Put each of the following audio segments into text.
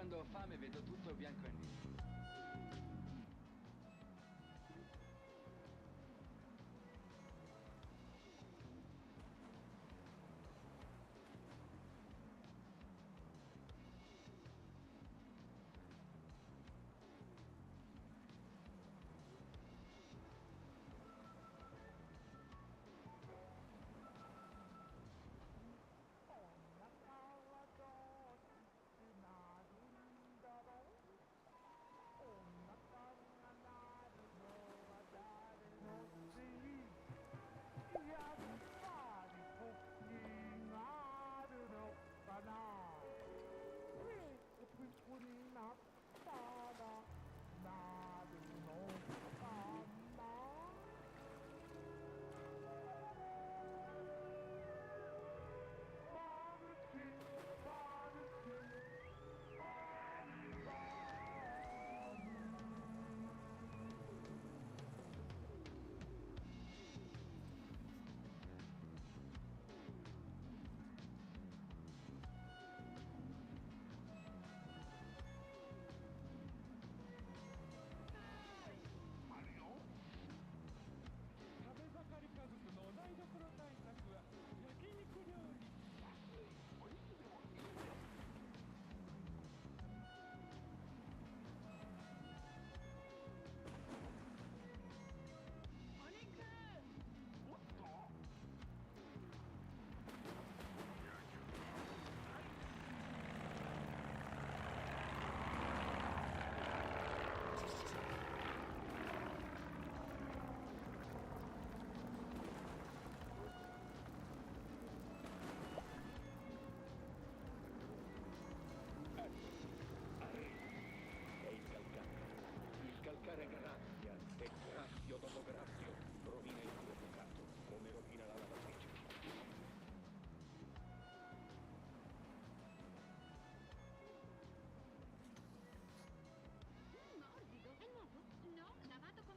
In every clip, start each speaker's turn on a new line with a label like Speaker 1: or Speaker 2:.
Speaker 1: quando ho fame vedo tutto bianco e nero.
Speaker 2: Calcare grazia e grazio dopo grazio rovina il tuo bucato come rovina la lavatrice.
Speaker 3: Morbido, è nuovo? No, lavato con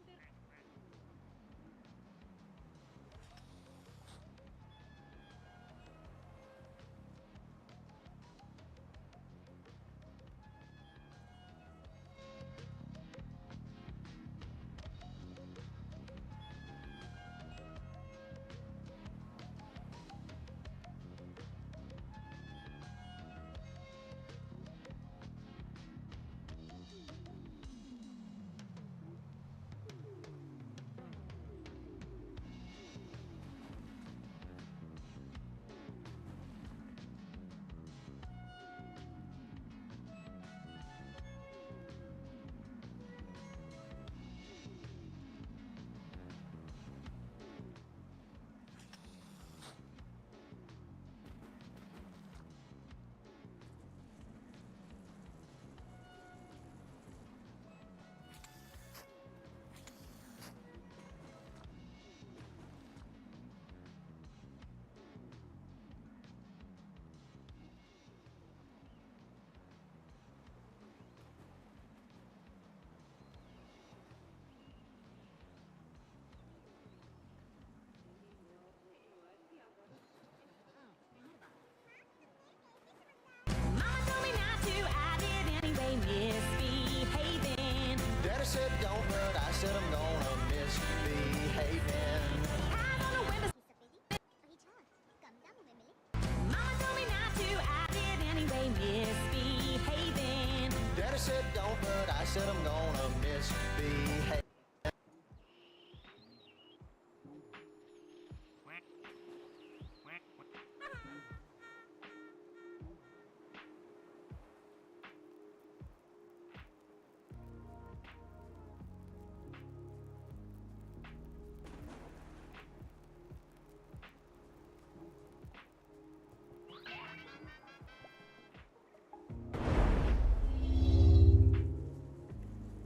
Speaker 4: Daddy said don't, but I said I'm gonna misbehaving. Daddy said don't, but I said I'm gonna misbehave.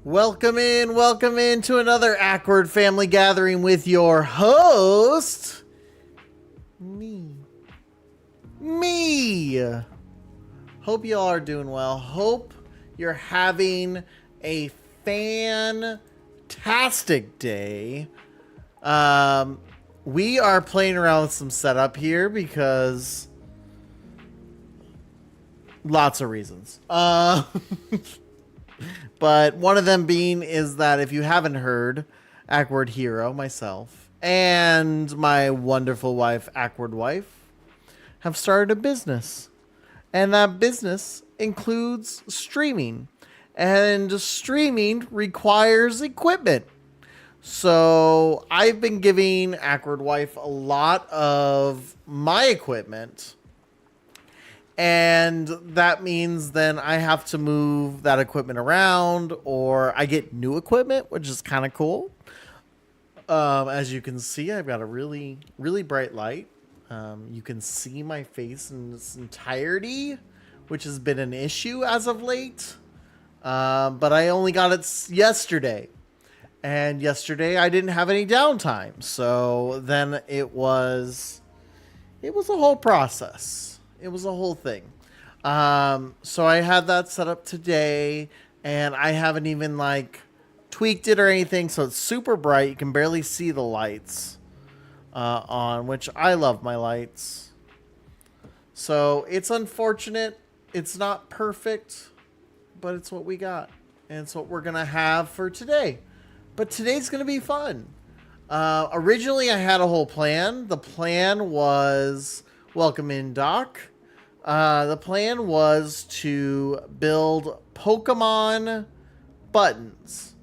Speaker 4: Welcome in to another Awkward Family Gathering with your host, me. Hope y'all are doing well. Hope you're having a fantastic day. We are playing around with some setup here because Lots of reasons. But one of them being is that if you haven't heard, Awkward Hero, myself, and my wonderful wife, Awkward Wife, have started a business. And that business includes streaming. And streaming requires equipment. So I've been giving Awkward Wife a lot of my equipment. And that means then I have to move that equipment around, or I get new equipment, which is kind of cool. As you can see, I've got a really, really bright light. You can see my face in its entirety, which has been an issue as of late. But I only got it yesterday. And yesterday I didn't have any downtime. So then it was a whole process. It was a whole thing. So I had that set up today, and I haven't even like tweaked it or anything. So it's super bright. You can barely see the lights on, which I love my lights. So it's unfortunate. It's not perfect, but it's what we got. And it's what we're going to have for today. But today's going to be fun. Originally, I had a whole plan. The plan was, welcome in, Doc. The plan was to build Pokemon buttons.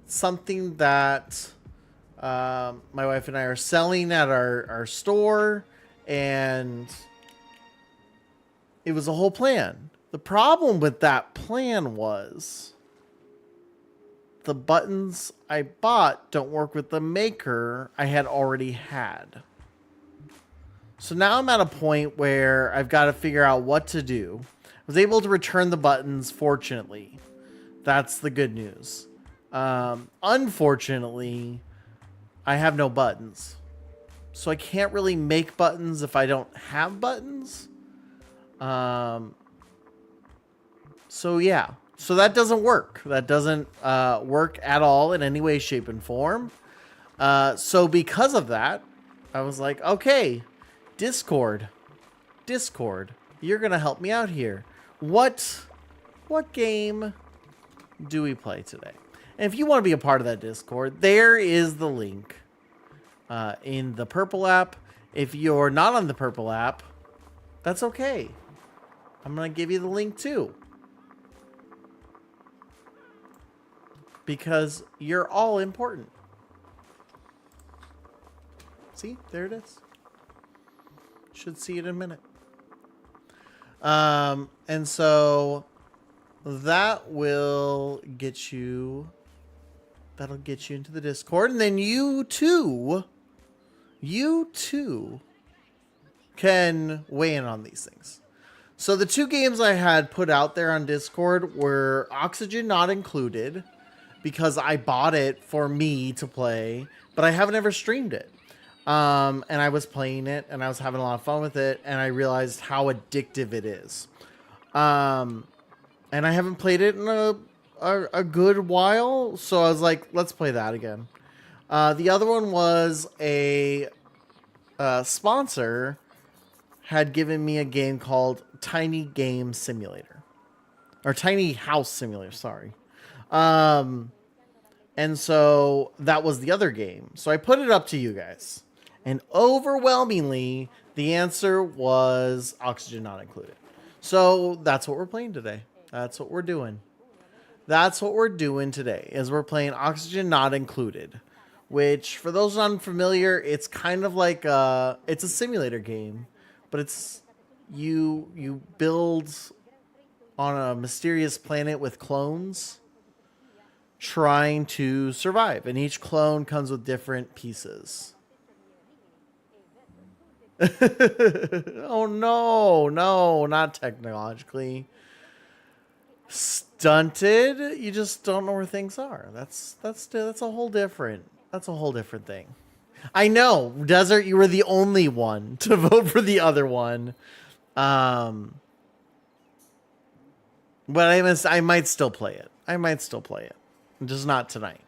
Speaker 4: Something that my wife and I are selling at our store. And it was a whole plan. The problem with that plan was the buttons I bought don't work with the maker I had already had. So now I'm at a point where I've got to figure out what to do. I was able to return the buttons, fortunately. That's the good news. Unfortunately, I have no buttons. So I can't really make buttons if I don't have buttons. So yeah. So that doesn't work. That doesn't work at all in any way, shape, and form. So because of that, I was like, okay, Discord, you're going to help me out here. What game do we play today? And if you want to be a part of that Discord, there is the link in the purple app. If you're not on the purple app, that's okay. I'm going to give you the link too. Because you're all important. See? There it is. Should see it in a minute. And so that will get you... That'll get you into the Discord. And then you too can weigh in on these things. So the two games I had put out there on Discord were Oxygen Not Included, because I bought it for me to play, but I haven't ever streamed it. And I was playing it, and I was having a lot of fun with it, and I realized how addictive it is. And I haven't played it in a good while, so I was like, let's play that again. The other one was a sponsor had given me a game called Tiny Game Simulator. Or Tiny House Simulator, sorry. And so that was the other game. So I put it up to you guys. And overwhelmingly, the answer was Oxygen Not Included. So that's what we're playing today. That's what we're doing. That's what we're doing today, is we're playing Oxygen Not Included. Which, for those unfamiliar, it's kind of like it's a simulator game. But it's you build on a mysterious planet with clones, trying to survive, and each clone comes with different pieces. Oh no, not technologically stunted. You just don't know where things are. That's a whole different thing. I know, Desert, you were the only one to vote for the other one. But I might still play it. Just not tonight.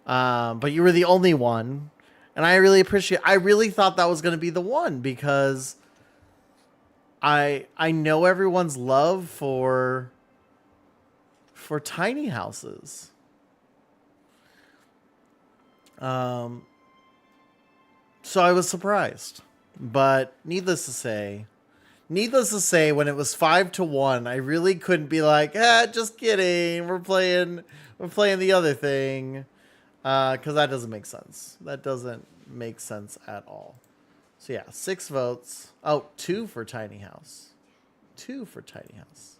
Speaker 4: But you were the only one. And I really thought that was going to be the one, because I know everyone's love for tiny houses. So I was surprised. But needless to say, when it was 5-1, I really couldn't be like, just kidding. We're playing the other thing. Because that doesn't make sense. That doesn't make sense at all. So yeah, 6 votes. Oh, 2 for tiny house. 2 for tiny house.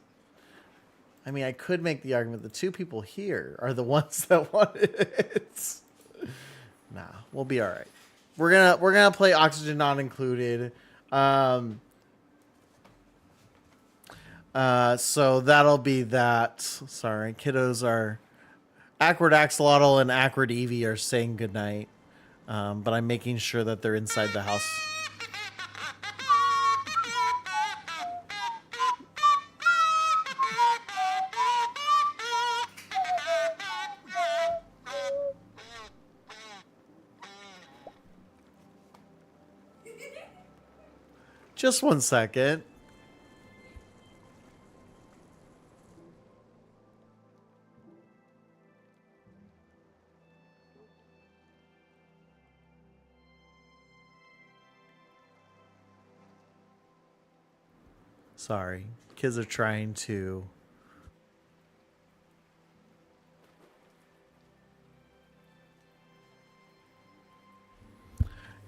Speaker 4: I mean, I could make the argument the 2 people here are the ones that wanted it. Nah, we'll be all right. We're gonna play oxygen not included. So that'll be that. Sorry, kiddos are Awkward Axolotl and Awkward Evie are saying goodnight. But I'm making sure that they're inside the house. Just 1 second. Sorry. Kids are trying to...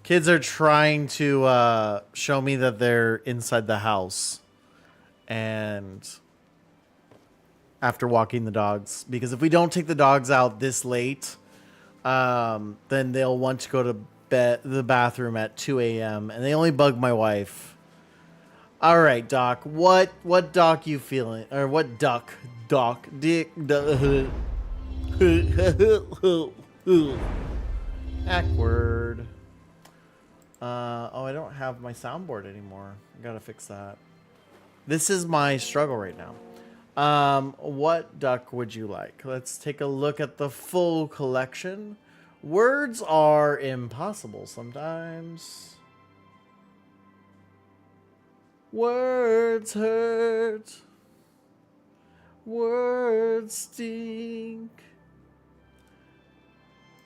Speaker 4: Kids are trying to show me that they're inside the house. And after walking the dogs. Because if we don't take the dogs out this late, then they'll want to go to the bathroom at 2 a.m. And they only bug my wife. All right, Doc. What Doc you feeling? Or what Doc? Dick. Awkward. Oh, I don't have my soundboard anymore. I gotta fix that. This is my struggle right now. What duck would you like? Let's take a look at the full collection. Words are impossible sometimes. Words hurt. Words stink.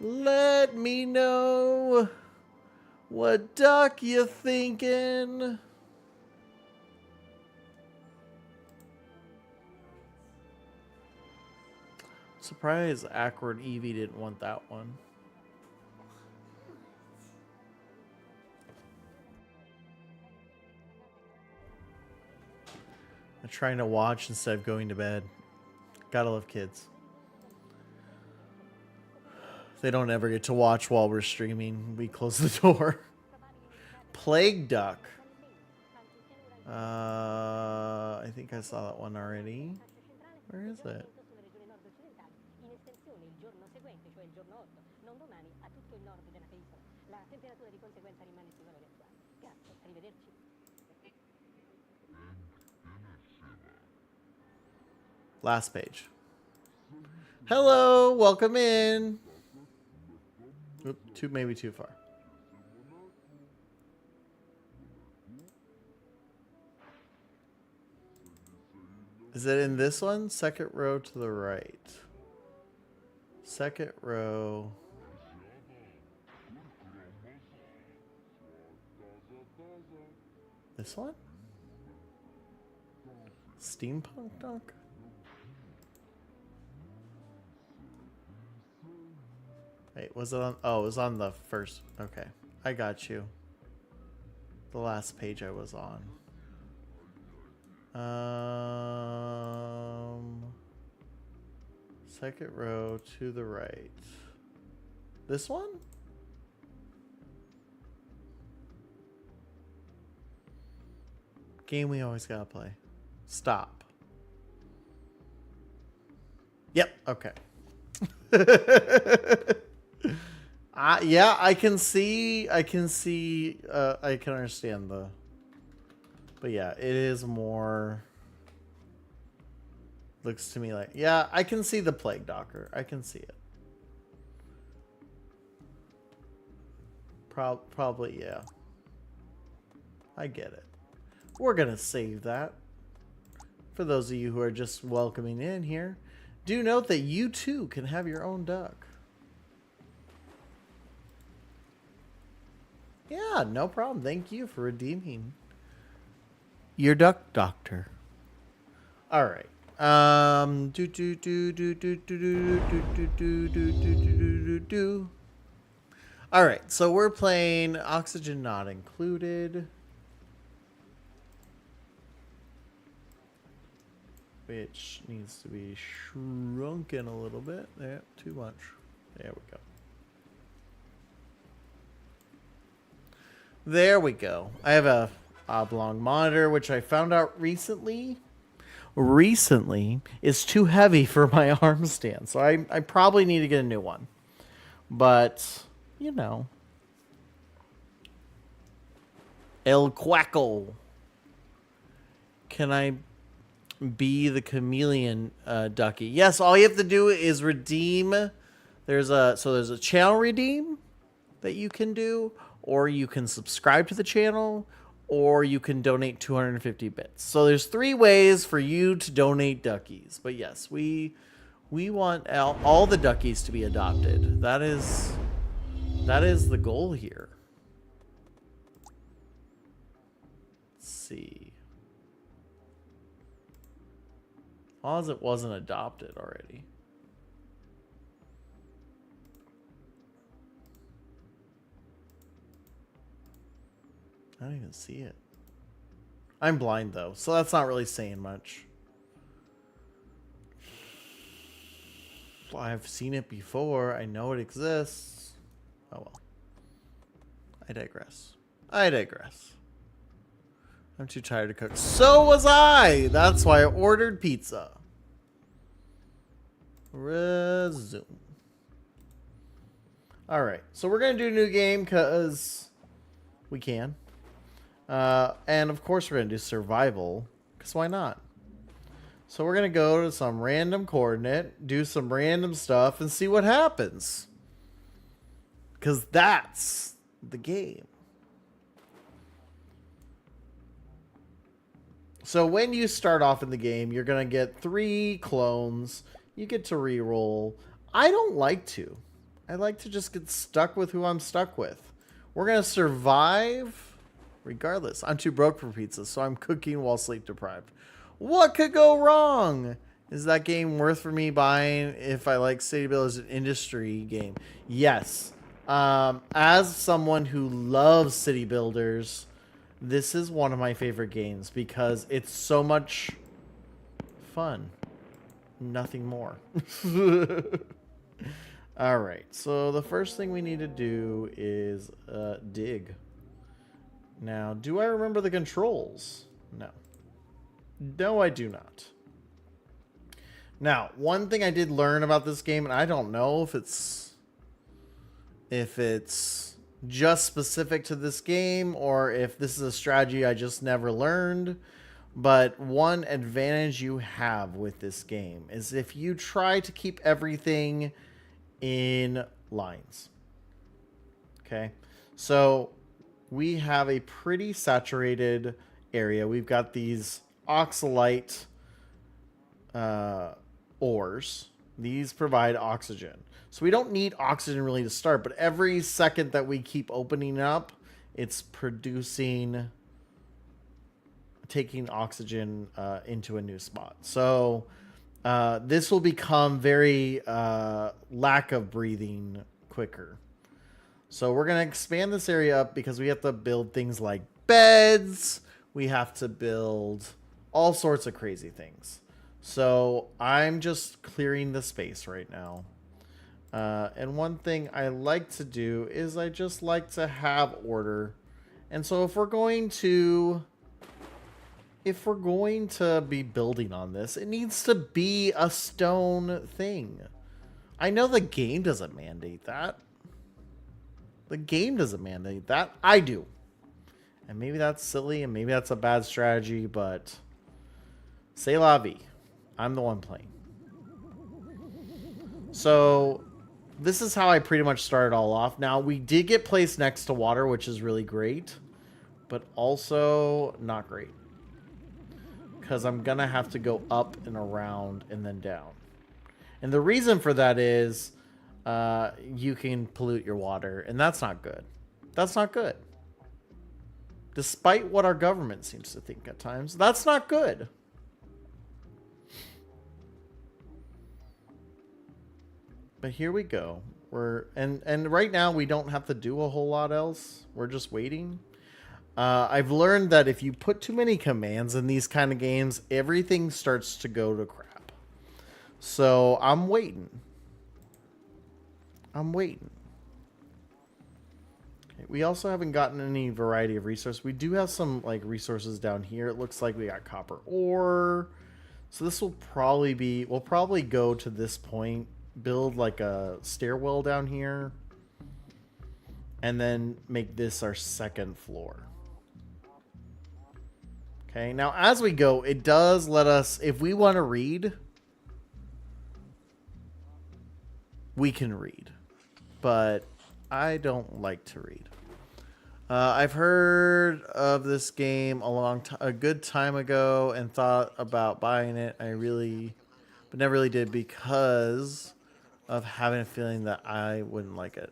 Speaker 4: Let me know what duck you thinking. Surprised Awkward Evie didn't want that one. I'm trying to watch instead of going to bed. Gotta love kids. They don't ever get to watch while we're streaming. We close the door. Plague Duck. I think I saw that one already. Where is it? Last page. Hello, welcome in. Oop, maybe too far. Is it in this one? Second row to the right. Second row. This one? Steampunk Dunk? Wait, was it on? Oh, it was on the first. Okay, I got you. The last page I was on. Second row to the right. This one? Game we always gotta play. Stop. Yep, okay. Yeah, I can understand the, but yeah, it is more, looks to me like, yeah, I can see the Plague Docker. I can see it. Probably, yeah. I get it. we're going to save that. For those of you who are just welcoming in here, do note that you too can have your own duck. Yeah, no problem. Thank you for redeeming your duck doctor. All right. All right, so we're playing Oxygen Not Included, which needs to be shrunken a little bit. There, too much. There we go. There we go. I have a oblong monitor, which I found out recently is too heavy for my arm stand. So I probably need to get a new one. But, you know. El Quackle. Can I be the chameleon ducky? Yes, all you have to do is redeem. There's a channel redeem that you can do, or you can subscribe to the channel, or you can donate 250 bits. So there's 3 ways for you to donate duckies. But yes, we want all the duckies to be adopted. That is the goal here. Let's see. As long as it wasn't adopted already. I don't even see it. I'm blind though, so that's not really saying much. I've seen it before. I know it exists. Oh well. I digress. I'm too tired to cook. So was I! That's why I ordered pizza. Resume. Alright, so we're going to do a new game because we can. And of course we're going to do survival, because why not? So we're going to go to some random coordinate, do some random stuff, and see what happens. Because that's the game. So when you start off in the game, you're going to get 3 clones. You get to reroll. I don't like to. I like to just get stuck with who I'm stuck with. We're going to survive regardless. I'm too broke for pizza, so I'm cooking while sleep deprived. What could go wrong? Is that game worth for me buying if I like City Builders as an industry game? Yes. As someone who loves City Builders, this is one of my favorite games because it's so much fun. Nothing more. All right. So the first thing we need to do is dig. Now, do I remember the controls? No. No, I do not. Now, one thing I did learn about this game, and I don't know if it's just specific to this game or if this is a strategy I just never learned, but one advantage you have with this game is if you try to keep everything in lines. Okay? So we have a pretty saturated area. We've got these oxalite ores. These provide oxygen. So we don't need oxygen really to start, but every second that we keep opening up, it's taking oxygen into a new spot. So this will become very lack of breathing quicker. So we're going to expand this area up because we have to build things like beds. We have to build all sorts of crazy things. So I'm just clearing the space right now. And one thing I like to do is I just like to have order. And so if we're going to be building on this, it needs to be a stone thing. I know the game doesn't mandate that. The game doesn't mandate that. I do. And maybe that's silly and maybe that's a bad strategy, but c'est la vie. I'm the one playing. So this is how I pretty much started all off. Now, we did get placed next to water, which is really great, but also not great. because I'm going to have to go up and around and then down. And the reason for that is you can pollute your water, and that's not good. That's not good. Despite what our government seems to think at times, that's not good. But here we go. And right now we don't have to do a whole lot else. We're just waiting. I've learned that if you put too many commands in these kind of games, everything starts to go to crap. So I'm waiting. I'm waiting. Okay, we also haven't gotten any variety of resources. We do have some like resources down here. It looks like we got copper ore. So this will probably be, we'll probably go to this point, build like a stairwell down here, and then make this our second floor. Okay, now as we go, it does let us, if we want to read, we can read. But I don't like to read. I've heard of this game a good time ago and thought about buying it. But never really did because of having a feeling that I wouldn't like it.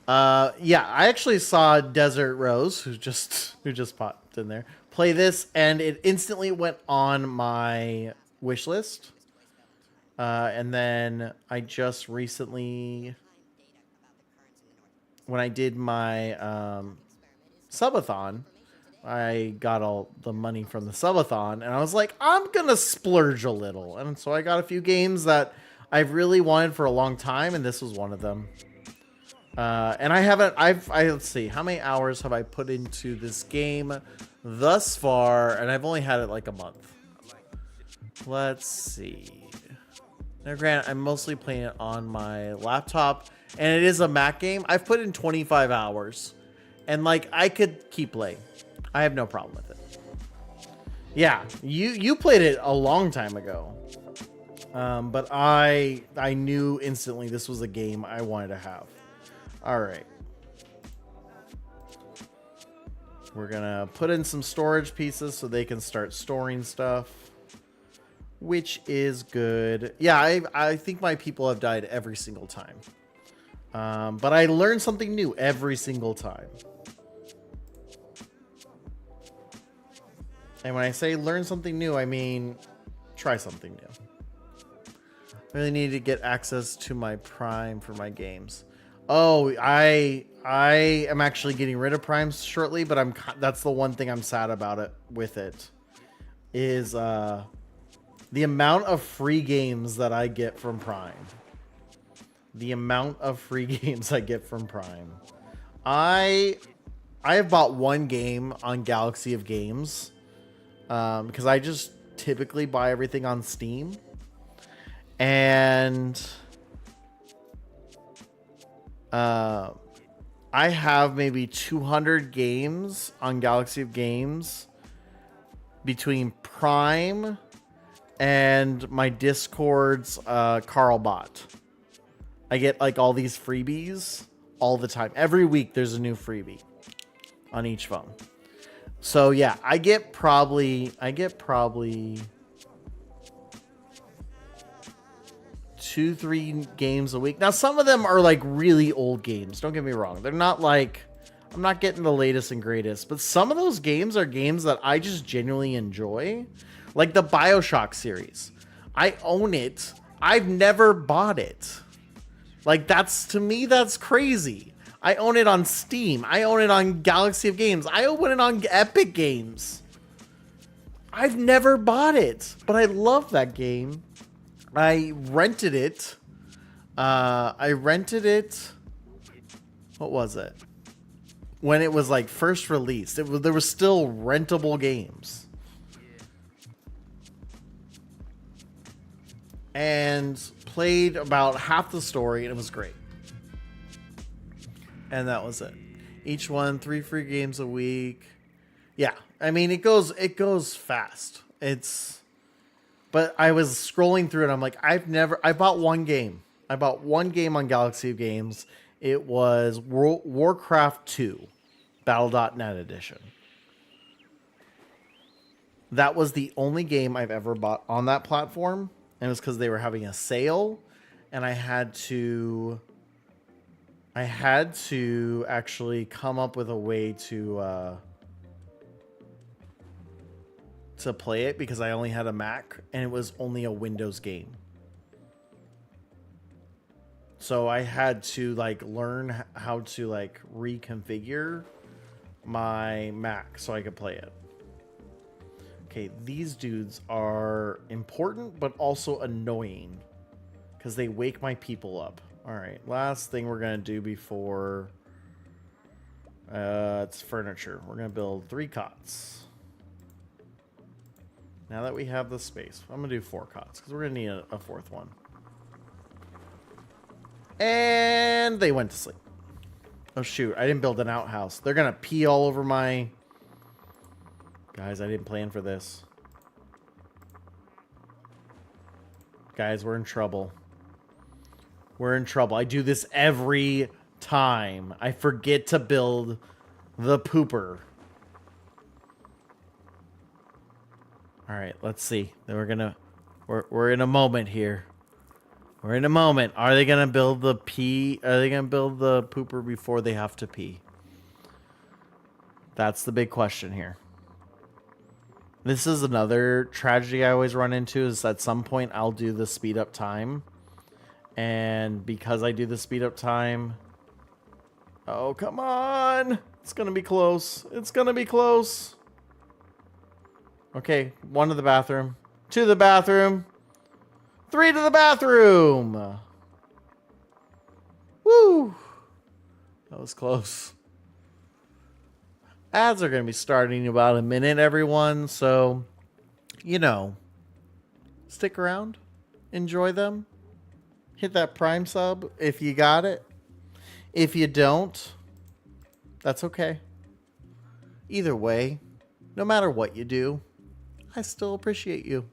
Speaker 4: Yeah, I actually saw Desert Rose, who just popped in there, play this, and it instantly went on my wish list. And then I just recently, when I did my subathon, I got all the money from the subathon, and I was like, I'm gonna splurge a little, and so I got a few games that I've really wanted for a long time, and this was one of them. And let's see, how many hours have I put into this game thus far? And I've only had it like a month. Let's see. Now, granted, I'm mostly playing it on my laptop, and it is a Mac game. I've put in 25 hours, and like I could keep playing. I have no problem with it. Yeah, you played it a long time ago. But I knew instantly this was a game I wanted to have. All right. We're going to put in some storage pieces so they can start storing stuff, which is good. Yeah, I think my people have died every single time. But I learned something new every single time. And when I say learn something new, I mean try something new. I really need to get access to my Prime for my games. Oh, I am actually getting rid of Prime shortly, but that's the one thing I'm sad about it with it is the amount of free games that I get from Prime. The amount of free games I get from Prime. I have bought one game on Galaxy of Games because I just typically buy everything on Steam. And I have maybe 200 games on Galaxy of Games between Prime and my Discord's Carl bot. I get like all these freebies all the time. Every week there's a new freebie on each phone. So yeah, I get probably 2-3 games a week. Now, some of them are like really old games. Don't get me wrong. They're not like, I'm not getting the latest and greatest, but some of those games are games that I just genuinely enjoy. Like the BioShock series. I own it. I've never bought it. Like to me, that's crazy. I own it on Steam. I own it on Galaxy of Games. I own it on Epic Games. I've never bought it, but I love that game. I rented it. What was it? When it was like first released, there was still rentable games. And played about half the story, and it was great. And that was it. Each one, 3 free games a week. Yeah, I mean, it goes fast. But I was scrolling through it. I'm like, I bought one game. I bought one game on Galaxy of Games. It was Warcraft 2, Battle.net edition. That was the only game I've ever bought on that platform, and it was because they were having a sale, and I had to actually come up with a way to play it because I only had a Mac and it was only a Windows game. So I had to like learn how to like reconfigure my Mac so I could play it. Okay, these dudes are important but also annoying because they wake my people up. All right, last thing we're gonna do before it's furniture. We're gonna build 3 cots. Now that we have the space, I'm gonna do 4 cots because we're gonna need a 4th one. And they went to sleep. Oh shoot, I didn't build an outhouse. They're gonna pee all over my... Guys, I didn't plan for this. Guys, we're in trouble. We're in trouble. I do this every time. I forget to build the pooper. All right, let's see. Then we're in a moment here. We're in a moment. Are they gonna build the pee? Are they gonna build the pooper before they have to pee? That's the big question here. This is another tragedy I always run into is at some point I'll do the speed up time. And because I do the speed up time... Oh, come on! It's gonna be close. It's gonna be close. Okay, 1 to the bathroom. 2 to the bathroom. 3 to the bathroom! Woo! That was close. Ads are going to be starting in about a minute, everyone. So, you know, stick around. Enjoy them. Hit that Prime sub if you got it. If you don't, that's okay. Either way, no matter what you do, I still appreciate you.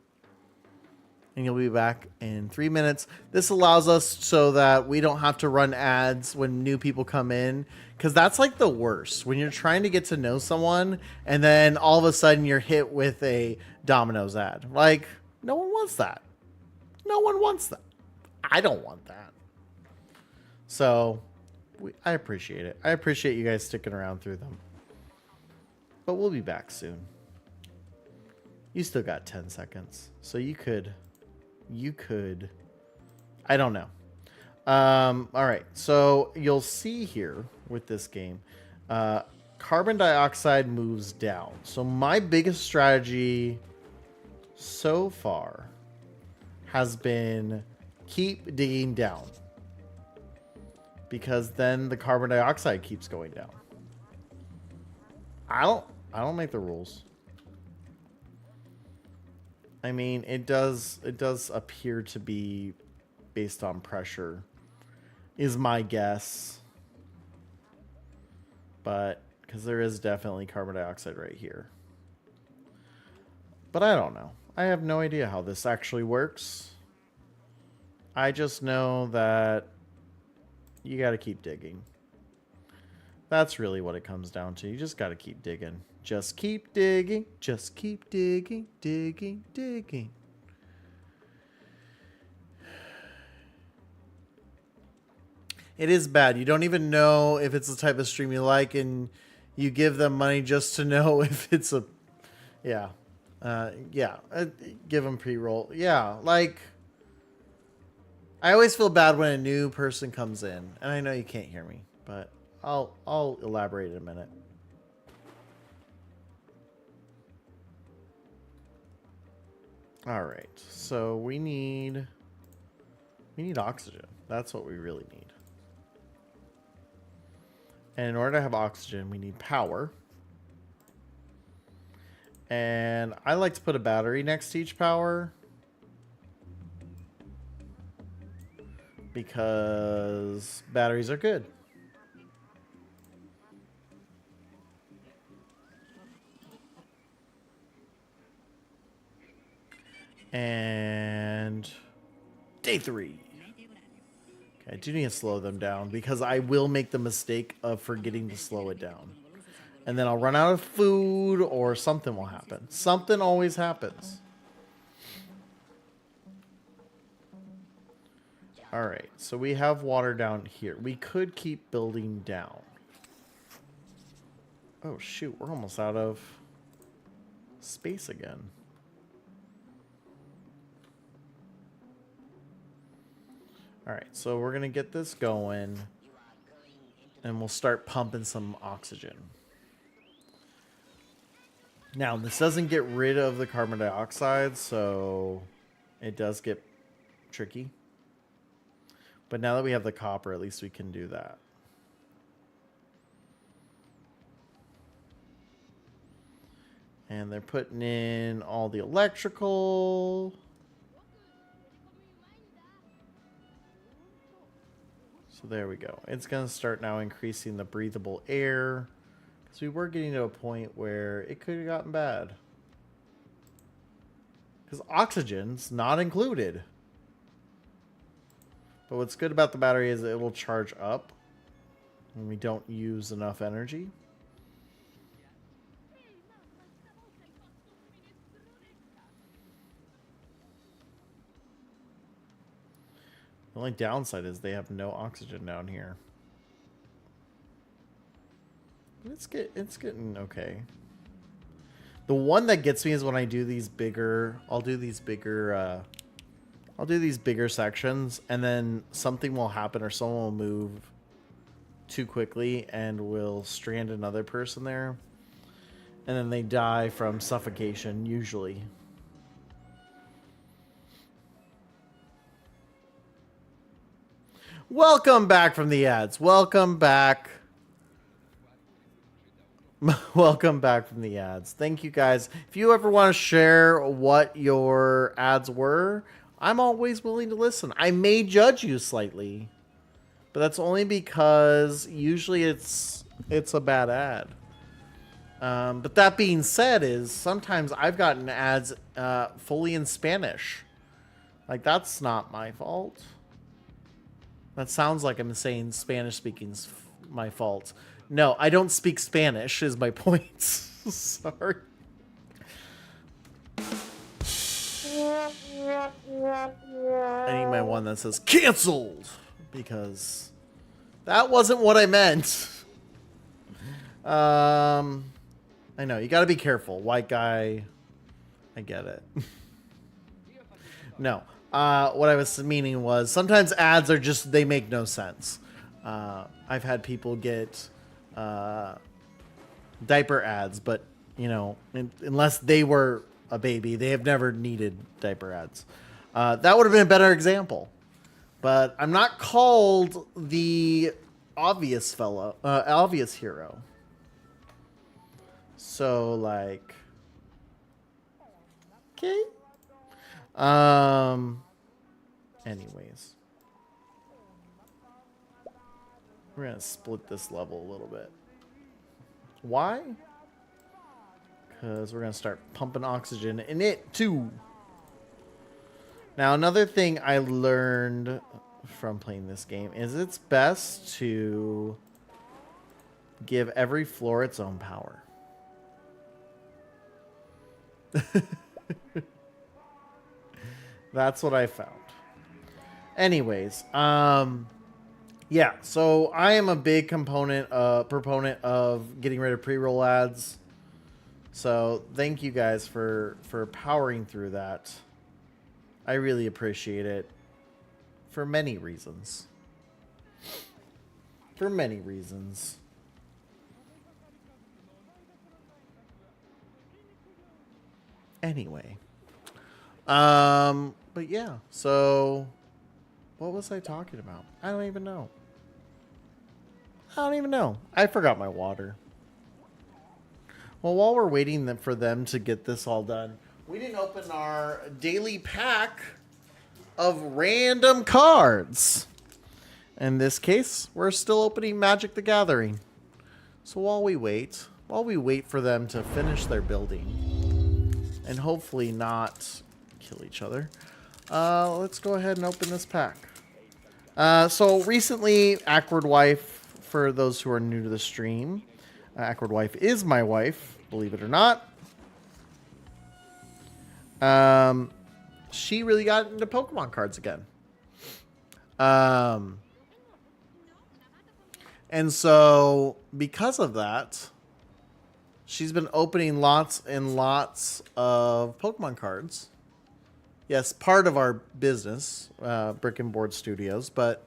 Speaker 4: And you'll be back in 3 minutes. This allows us so that we don't have to run ads when new people come in. Because that's like the worst. When you're trying to get to know someone and then all of a sudden you're hit with a Domino's ad. Like, no one wants that. No one wants that. I don't want that. So, I appreciate it. I appreciate you guys sticking around through them. But we'll be back soon. You still got 10 seconds. So you could... I don't know. All right, so you'll see here with this game, carbon dioxide moves down. So my biggest strategy so far has been keep digging down, because then the carbon dioxide keeps going down. I don't make the rules. I mean, it does appear to be based on pressure, is my guess. But, because there is definitely carbon dioxide right here. But I don't know. I have no idea how this actually works. I just know that you got to keep digging. That's really what it comes down to. You just got to keep digging. Just keep digging. Just keep digging, digging, digging. It is bad. You don't even know if it's the type of stream you like, and you give them money just to know if it's a... Yeah. Give them pre-roll. Yeah, like... I always feel bad when a new person comes in, and I know you can't hear me, but I'll elaborate in a minute. All right, so we need oxygen. That's what we really need. And in order to have oxygen, we need power. And I like to put a battery next to each power, because batteries are good. And day 3. Okay, I do need to slow them down because I will make the mistake of forgetting to slow it down. And then I'll run out of food or something will happen. Something always happens. Alright, so we have water down here. We could keep building down. Oh shoot, we're almost out of space again. Alright, so we're going to get this going. And we'll start pumping some oxygen. Now, this doesn't get rid of the carbon dioxide, so it does get tricky. But now that we have the copper, at least we can do that. And they're putting in all the electrical. So there we go. It's going to start now increasing the breathable air. Because we were getting to a point where it could have gotten bad. Because oxygen's not included. But what's good about the battery is it will charge up when we don't use enough energy. The only downside is they have no oxygen down here. But it's getting okay. The one that gets me is when I do these bigger, I'll do these bigger sections, and then something will happen or someone will move too quickly and will strand another person there. And then they die from suffocation, usually. Welcome back from the ads. Welcome back. Welcome back from the ads. Thank you guys. If you ever want to share what your ads were, I'm always willing to listen. I may judge you slightly, but that's only because usually it's a bad ad. But that being said, is sometimes I've gotten ads fully in Spanish. Like, that's not my fault. That sounds like I'm saying Spanish speaking's my fault. No, I don't speak Spanish is my point. Sorry. I need my one that says canceled, because that wasn't what I meant. I know, you gotta be careful. White guy, I get it. No, what I was meaning was sometimes ads are just, they make no sense. I've had people get diaper ads, but you know, unless they were a baby, they have never needed diaper ads. That would have been a better example, but I'm not called the obvious fellow, obvious hero. So like, okay. Anyways, we're gonna split this level a little bit. Why? Because we're gonna start pumping oxygen in it too. Now, another thing I learned from playing this game is it's best to give every floor its own power. That's what I found. Anyways, yeah, so I am a big proponent of getting rid of pre-roll ads. So thank you guys for powering through that. I really appreciate it for many reasons. For many reasons. Anyway. But yeah, so what was I talking about? I don't even know. I forgot my water. Well, while we're waiting for them to get this all done, we didn't open our daily pack of random cards. In this case, we're still opening Magic the Gathering. So while we wait for them to finish their building and hopefully not kill each other, let's go ahead and open this pack. So recently, Awkward Wife, for those who are new to the stream, Awkward wife is my wife, believe it or not. She really got into Pokemon cards again. And so because of that, she's been opening lots and lots of Pokemon cards. Yes, part of our business, Brick and Board Studios, but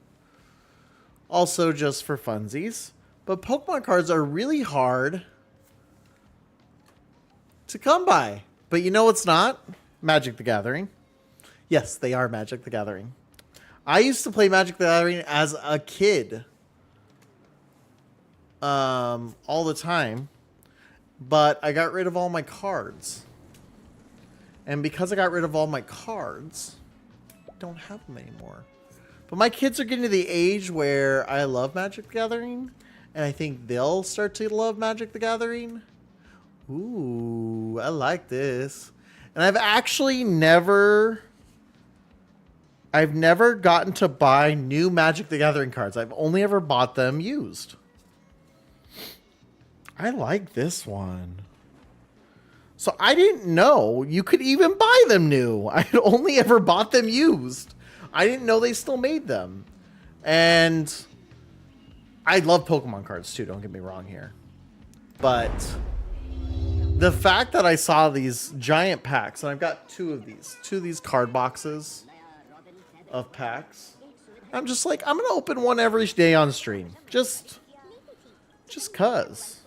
Speaker 4: also just for funsies. But Pokemon cards are really hard to come by. But you know what's not? Magic the Gathering. Yes, they are Magic the Gathering. I used to play Magic the Gathering as a kid. All the time. But I got rid of all my cards. And because I got rid of all my cards, I don't have them anymore. But my kids are getting to the age where I love Magic the Gathering. And I think they'll start to love Magic the Gathering. Ooh, I like this. And I've actually never gotten to buy new Magic the Gathering cards. I've only ever bought them used. I like this one. So I didn't know you could even buy them new. I had only ever bought them used. I didn't know they still made them. And I love Pokemon cards too, don't get me wrong here. But the fact that I saw these giant packs, and I've got two of these card boxes of packs. I'm just like, I'm going to open one every day on stream. Just cuz.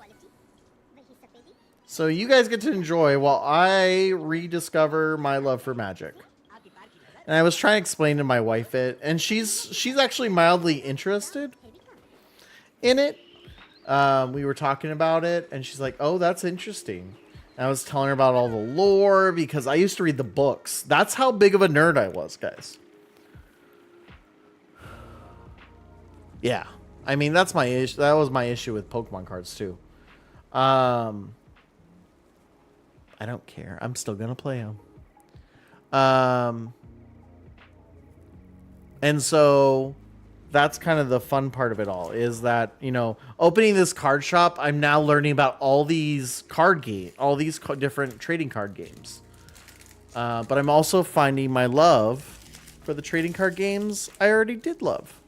Speaker 4: So you guys get to enjoy while I rediscover my love for Magic. And I was trying to explain to my wife it, and she's actually mildly interested in it. We were talking about it, and she's like, "Oh, that's interesting." And I was telling her about all the lore because I used to read the books. That's how big of a nerd I was, guys. Yeah, I mean that's my issue. That was my issue with Pokemon cards too. I don't care. I'm still gonna play them. And so that's kind of the fun part of it all, is that, you know, opening this card shop, I'm now learning about all these different trading card games. But I'm also finding my love for the trading card games I already did love.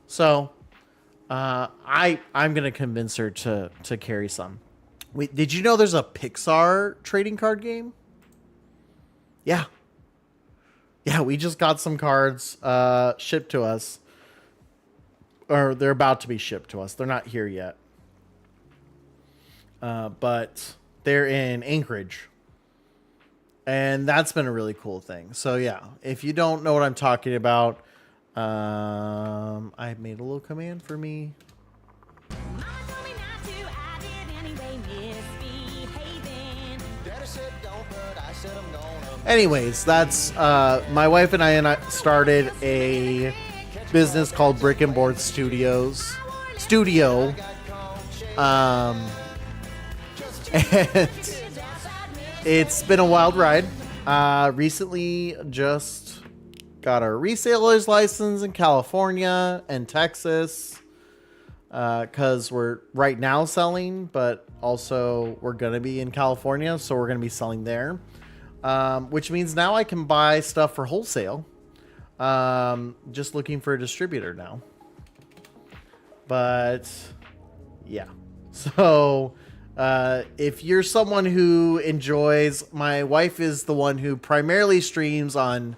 Speaker 4: So I'm gonna convince her to carry some. Wait, did you know there's a Pixar trading card game? Yeah. Yeah, we just got some cards shipped to us. Or they're about to be shipped to us. They're not here yet. But they're in Anchorage. And that's been a really cool thing. So yeah, if you don't know what I'm talking about, I made a little command for me. Anyways, that's my wife and I started a business called Brick and Board Studios. And it's been a wild ride. Recently just got our reseller's license in California and Texas. Because we're right now selling, but also we're going to be in California, so we're going to be selling there. Which means now I can buy stuff for wholesale. Just looking for a distributor now. But yeah. So if you're someone who enjoys, my wife is the one who primarily streams on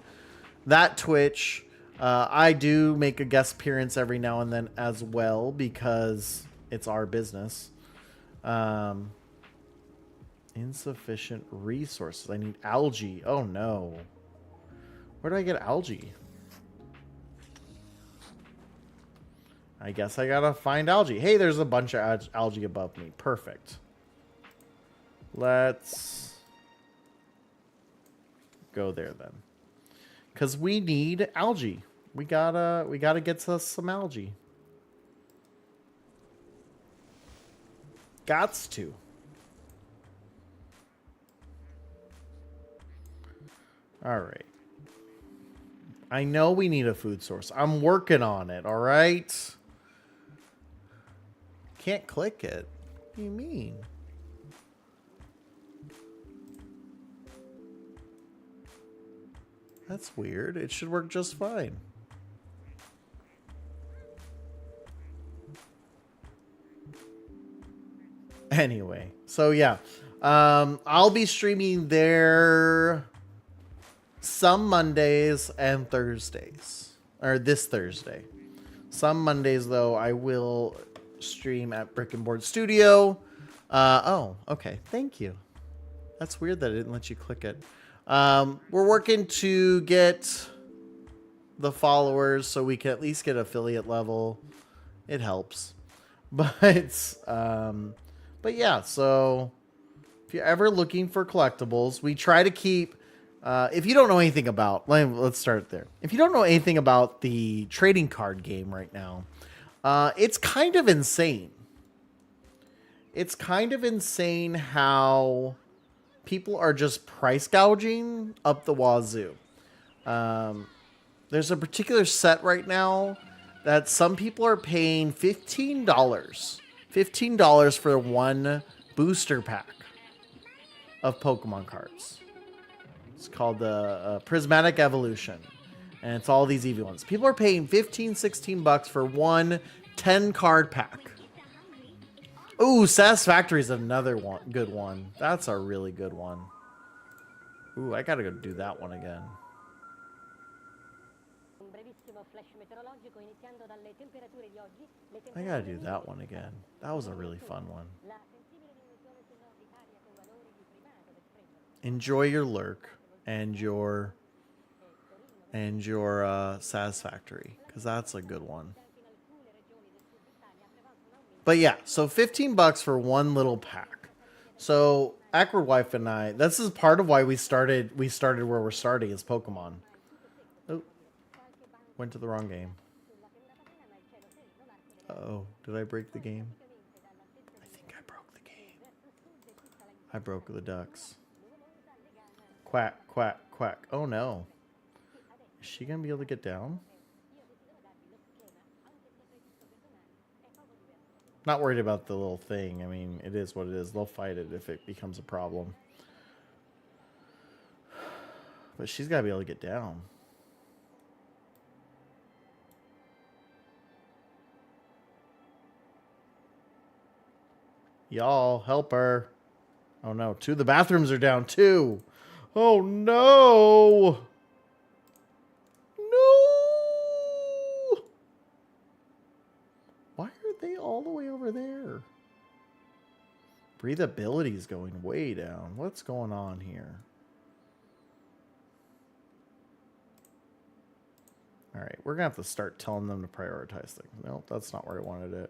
Speaker 4: that Twitch. I do make a guest appearance every now and then as well because it's our business. Insufficient resources. I need algae. Oh no. Where do I get algae? I guess I gotta find algae. Hey, there's a bunch of algae above me. Perfect. Let's go there then. Because we need algae. We gotta get us some algae. Gots to. All right. I know we need a food source. I'm working on it, all right? Can't click it. What do you mean? That's weird. It should work just fine. Anyway, so yeah. I'll be streaming there some Mondays and Thursdays. Or this Thursday. Some Mondays, though, I will stream at Brick and Board Studio. Oh, okay. Thank you. That's weird that I didn't let you click it. We're working to get the followers so we can at least get affiliate level. It helps. But yeah, so if you're ever looking for collectibles, we try to keep, if you don't know anything about, let's start there. If you don't know anything about the trading card game right now, it's kind of insane. It's kind of insane how people are just price gouging up the wazoo. There's a particular set right now that some people are paying $15. $15 for one booster pack of Pokemon cards. It's called the Prismatic Evolution. And it's all these EV ones. People are paying 15, 16 bucks for one 10 card pack. Ooh, Satisfactory is another one, good one. That's a really good one. Ooh, I gotta go do that one again. I gotta do that one again. That was a really fun one. Enjoy your lurk and your Satisfactory, because that's a good one. But yeah, so 15 bucks for one little pack. So Awkward Wife and I, this is part of why we started where we're starting is Pokemon. Oh, went to the wrong game. Uh-oh, did I break the game? I think I broke the game. I broke the ducks. Quack, quack, quack. Oh no. Is she gonna be able to get down? Not worried about the little thing. I mean, it is what it is. They'll fight it if it becomes a problem. But she's got to be able to get down. Y'all, help her. Oh no, two of the bathrooms are down too. Oh no. No. Why are they all the way over there? Breathability is going way down. What's going on here? All right, we're going to have to start telling them to prioritize things. Nope, that's not where I wanted it.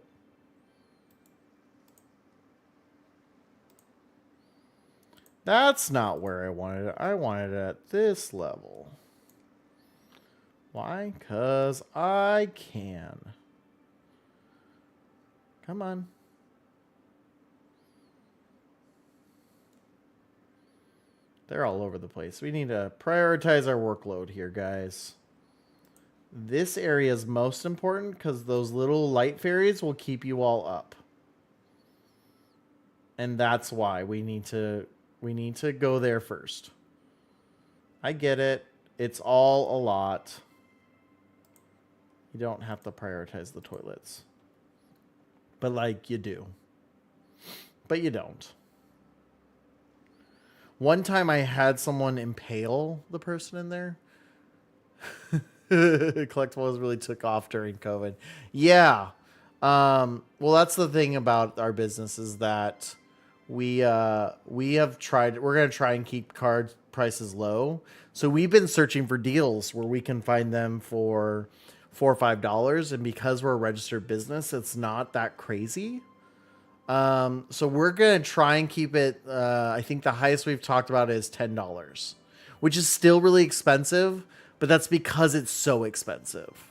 Speaker 4: That's not where I wanted it. I wanted it at this level. Why? 'Cause I can. Come on. They're all over the place. We need to prioritize our workload here, guys. This area is most important because those little light fairies will keep you all up. And that's why we need to go there first. I get it. It's all a lot. You don't have to prioritize the toilets. But like you do. But you don't. One time I had someone impale the person in there. Collectibles really took off during COVID. Yeah. Well, that's the thing about our business is that we have tried. We're going to try and keep card prices low. So we've been searching for deals where we can find them for $4 or $5. And because we're a registered business, it's not that crazy. So we're going to try and keep it. I think the highest we've talked about is $10, which is still really expensive, but that's because it's so expensive.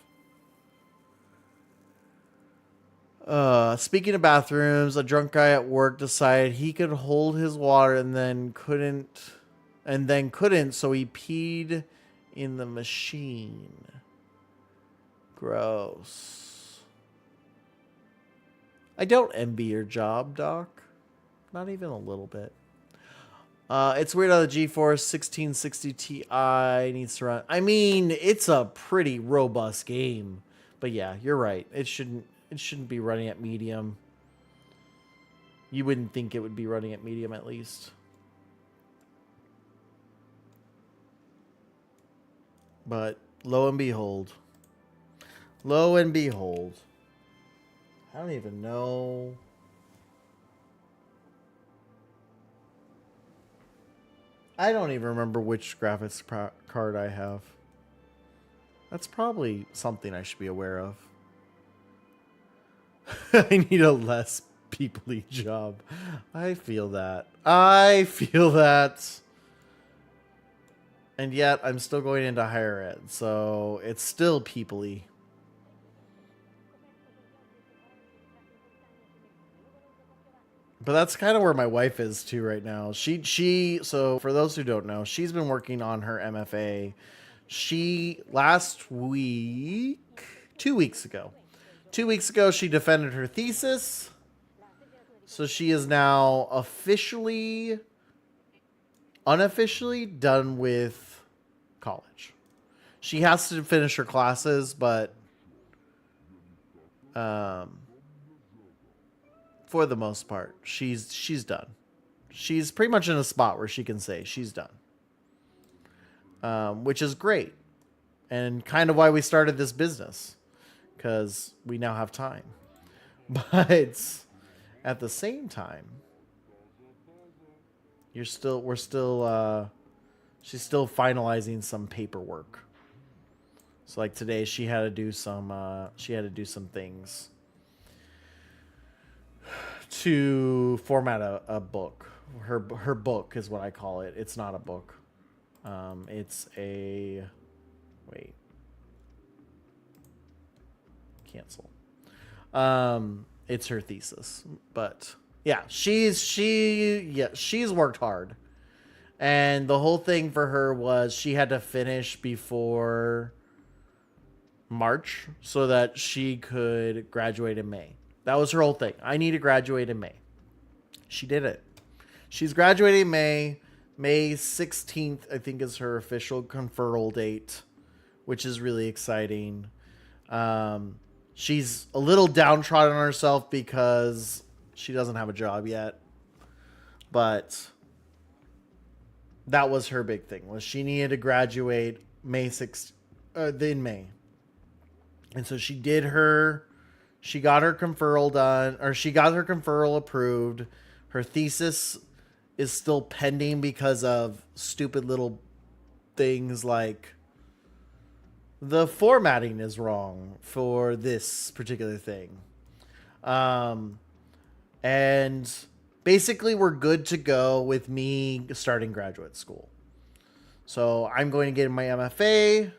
Speaker 4: Speaking of bathrooms, a drunk guy at work decided he could hold his water and then couldn't, so he peed in the machine. Gross. I don't envy your job, Doc. Not even a little bit. It's weird how the GeForce 1660 Ti needs to run. I mean, it's a pretty robust game. But yeah, you're right. It shouldn't be running at medium. You wouldn't think it would be running at medium at least. But lo and behold. Lo and behold. I don't even know. I don't even remember which graphics card I have. That's probably something I should be aware of. I need a less people-y job. I feel that. I feel that. And yet, I'm still going into higher ed, so it's still people-y. But that's kind of where my wife is too right now. So for those who don't know, she's been working on her MFA. She last week, 2 weeks ago, she defended her thesis. So she is now unofficially done with college. She has to finish her classes, but for the most part, she's done. She's pretty much in a spot where she can say she's done, which is great, and kind of why we started this business, because we now have time. But at the same time, she's still finalizing some paperwork. So like today, she had to do some things to format a book. Her book is what I call it. It's not a book. It's a cancel. It's her thesis, but yeah, she's worked hard, and the whole thing for her was she had to finish before March so that she could graduate in May. That was her whole thing. I need to graduate in May. She did it. She's graduating in May. May 16th, I think, is her official conferral date, which is really exciting. She's a little downtrodden on herself because she doesn't have a job yet. But that was her big thing, was she needed to graduate May 6th, in May. And so she got her conferral done, or she got her conferral approved. Her thesis is still pending because of stupid little things like the formatting is wrong for this particular thing. And basically we're good to go with me starting graduate school. So I'm going to get my MFA.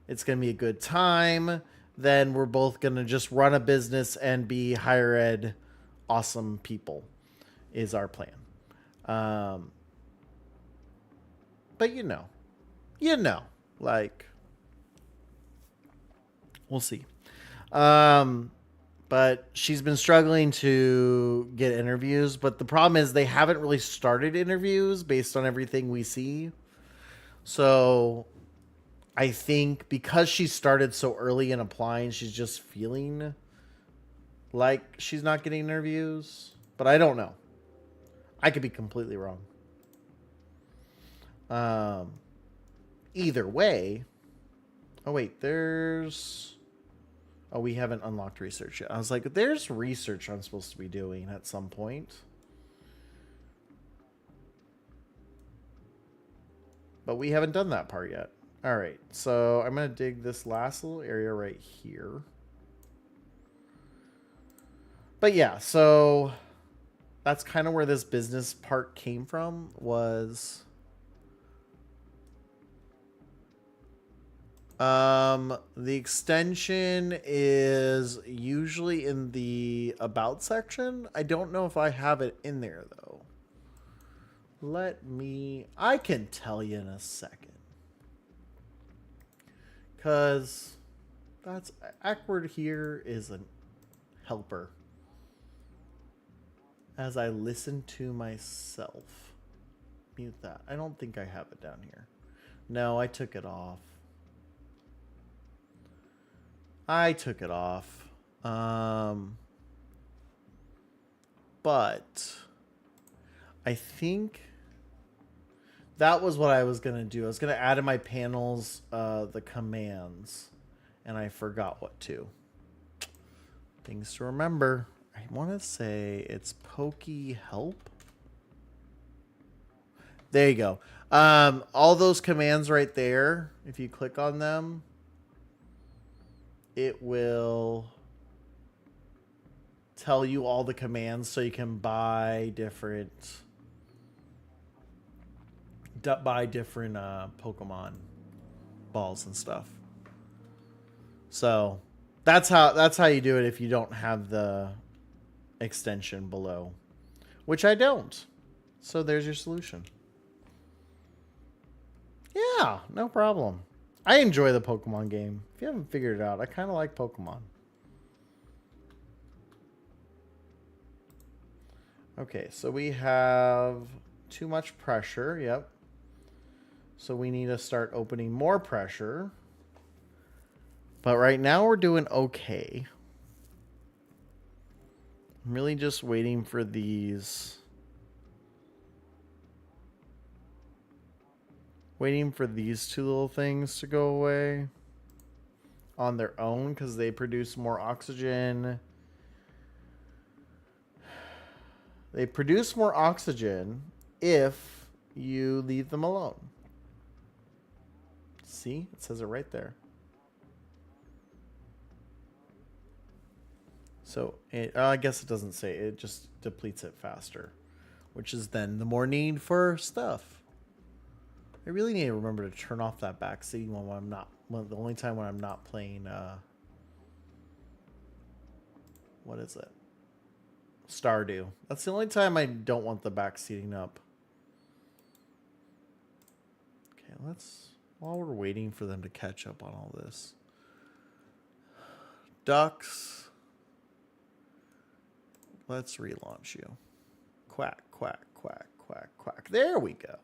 Speaker 4: It's going to be a good time. Then we're both going to just run a business and be higher ed awesome people is our plan. But like, we'll see. But she's been struggling to get interviews, but the problem is they haven't really started interviews based on everything we see. So I think because she started so early in applying, she's just feeling like she's not getting interviews, but I don't know. I could be completely wrong. Either way. Oh, wait, we haven't unlocked research yet. I was like, there's research I'm supposed to be doing at some point. But we haven't done that part yet. All right, so I'm going to dig this last little area right here. But yeah, so that's kind of where this business part came from, was the extension is usually in the about section. I don't know if I have it in there though. I can tell you in a second. Because that's awkward here is a helper. As I listen to myself. Mute that. I don't think I have it down here. No, I took it off. I took it off. But I think that was what I was going to do. I was going to add in my panels the commands, and I forgot what to. Things to remember. I want to say it's pokey help. There you go. All those commands right there, if you click on them, it will tell you all the commands so you can buy different Pokemon balls and stuff. So that's how you do it if you don't have the extension below, which I don't. So there's your solution. Yeah, no problem. I enjoy the Pokemon game. If you haven't figured it out, I kind of like Pokemon. Okay, so we have too much pressure. Yep. So we need to start opening more pressure. But right now we're doing okay. I'm really just waiting for these. Waiting for these two little things to go away on their own because they produce more oxygen. They produce more oxygen if you leave them alone. See? It says it right there. So, I guess it doesn't say. It just depletes it faster, which is then the more need for stuff. I really need to remember to turn off that backseating one when I'm not. Well, the only time when I'm not playing. What is it? Stardew. That's the only time I don't want the backseating up. Okay, let's. While we're waiting for them to catch up on all this, ducks. Let's relaunch you. Quack, quack, quack, quack, quack. There we go.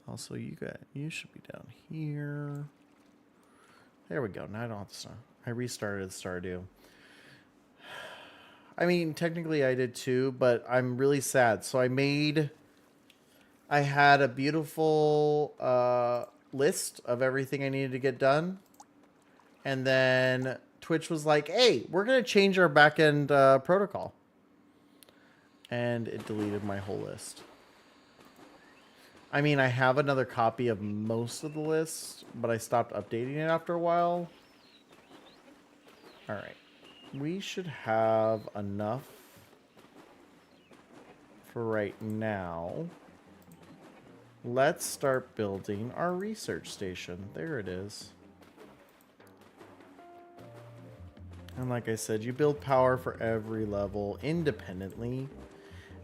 Speaker 4: Also, you should be down here. There we go. Now I don't have to start. I restarted Stardew. I mean, technically I did too, but I'm really sad. So I had a beautiful list of everything I needed to get done. And then Twitch was like, hey, we're going to change our backend protocol. And it deleted my whole list. I mean, I have another copy of most of the list, but I stopped updating it after a while. All right. We should have enough for right now. Let's start building our research station. There it is. And like I said, you build power for every level independently.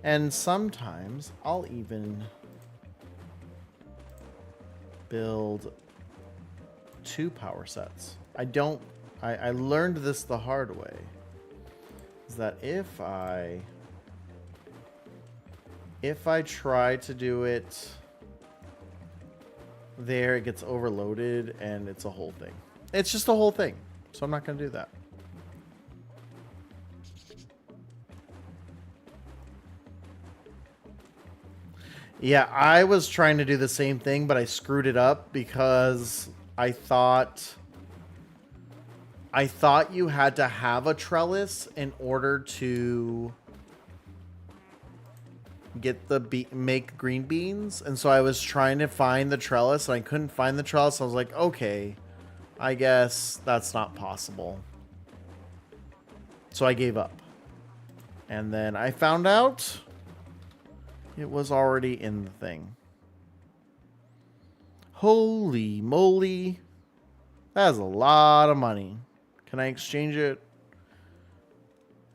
Speaker 4: And sometimes I'll even build 2 power sets. I learned this the hard way. Is that if I try to do it there, it gets overloaded and it's a whole thing. It's just a whole thing. So I'm not going to do that. Yeah, I was trying to do the same thing, but I screwed it up because I thought you had to have a trellis in order to get make green beans. And so I was trying to find the trellis and I couldn't find the trellis. I was like, okay, I guess that's not possible. So I gave up. And then I found out it was already in the thing. Holy moly. That is a lot of money. Can I exchange it?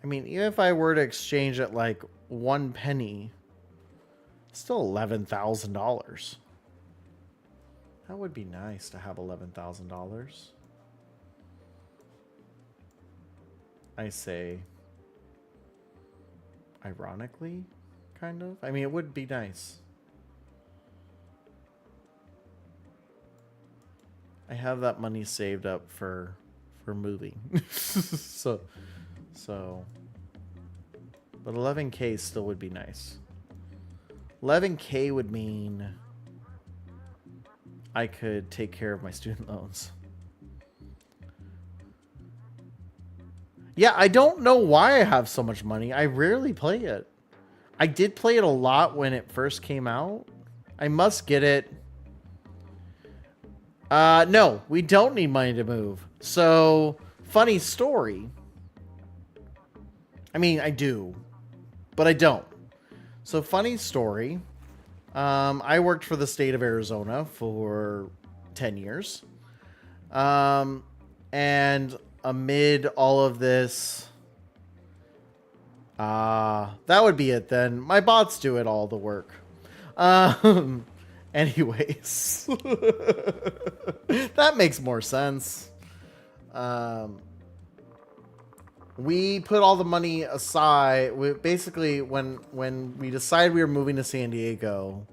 Speaker 4: I mean, even if I were to exchange it like 1 penny, it's still $11,000. That would be nice to have $11,000. I say, Ironically, kind of. I mean, it would be nice. I have that money saved up for moving. so but 11K still would be nice. 11K would mean I could take care of my student loans. Yeah, I don't know why I have so much money. I rarely play it. I did play it a lot when it first came out. I must get it. No, we don't need money to move. So, funny story. I mean, I do, but I don't. So, funny story. I worked for the state of Arizona for 10 years. And amid all of this, that would be it then. My bots do it all the work. Anyways, that makes more sense. We put all the money aside. Basically, when we decided we were moving to San Diego,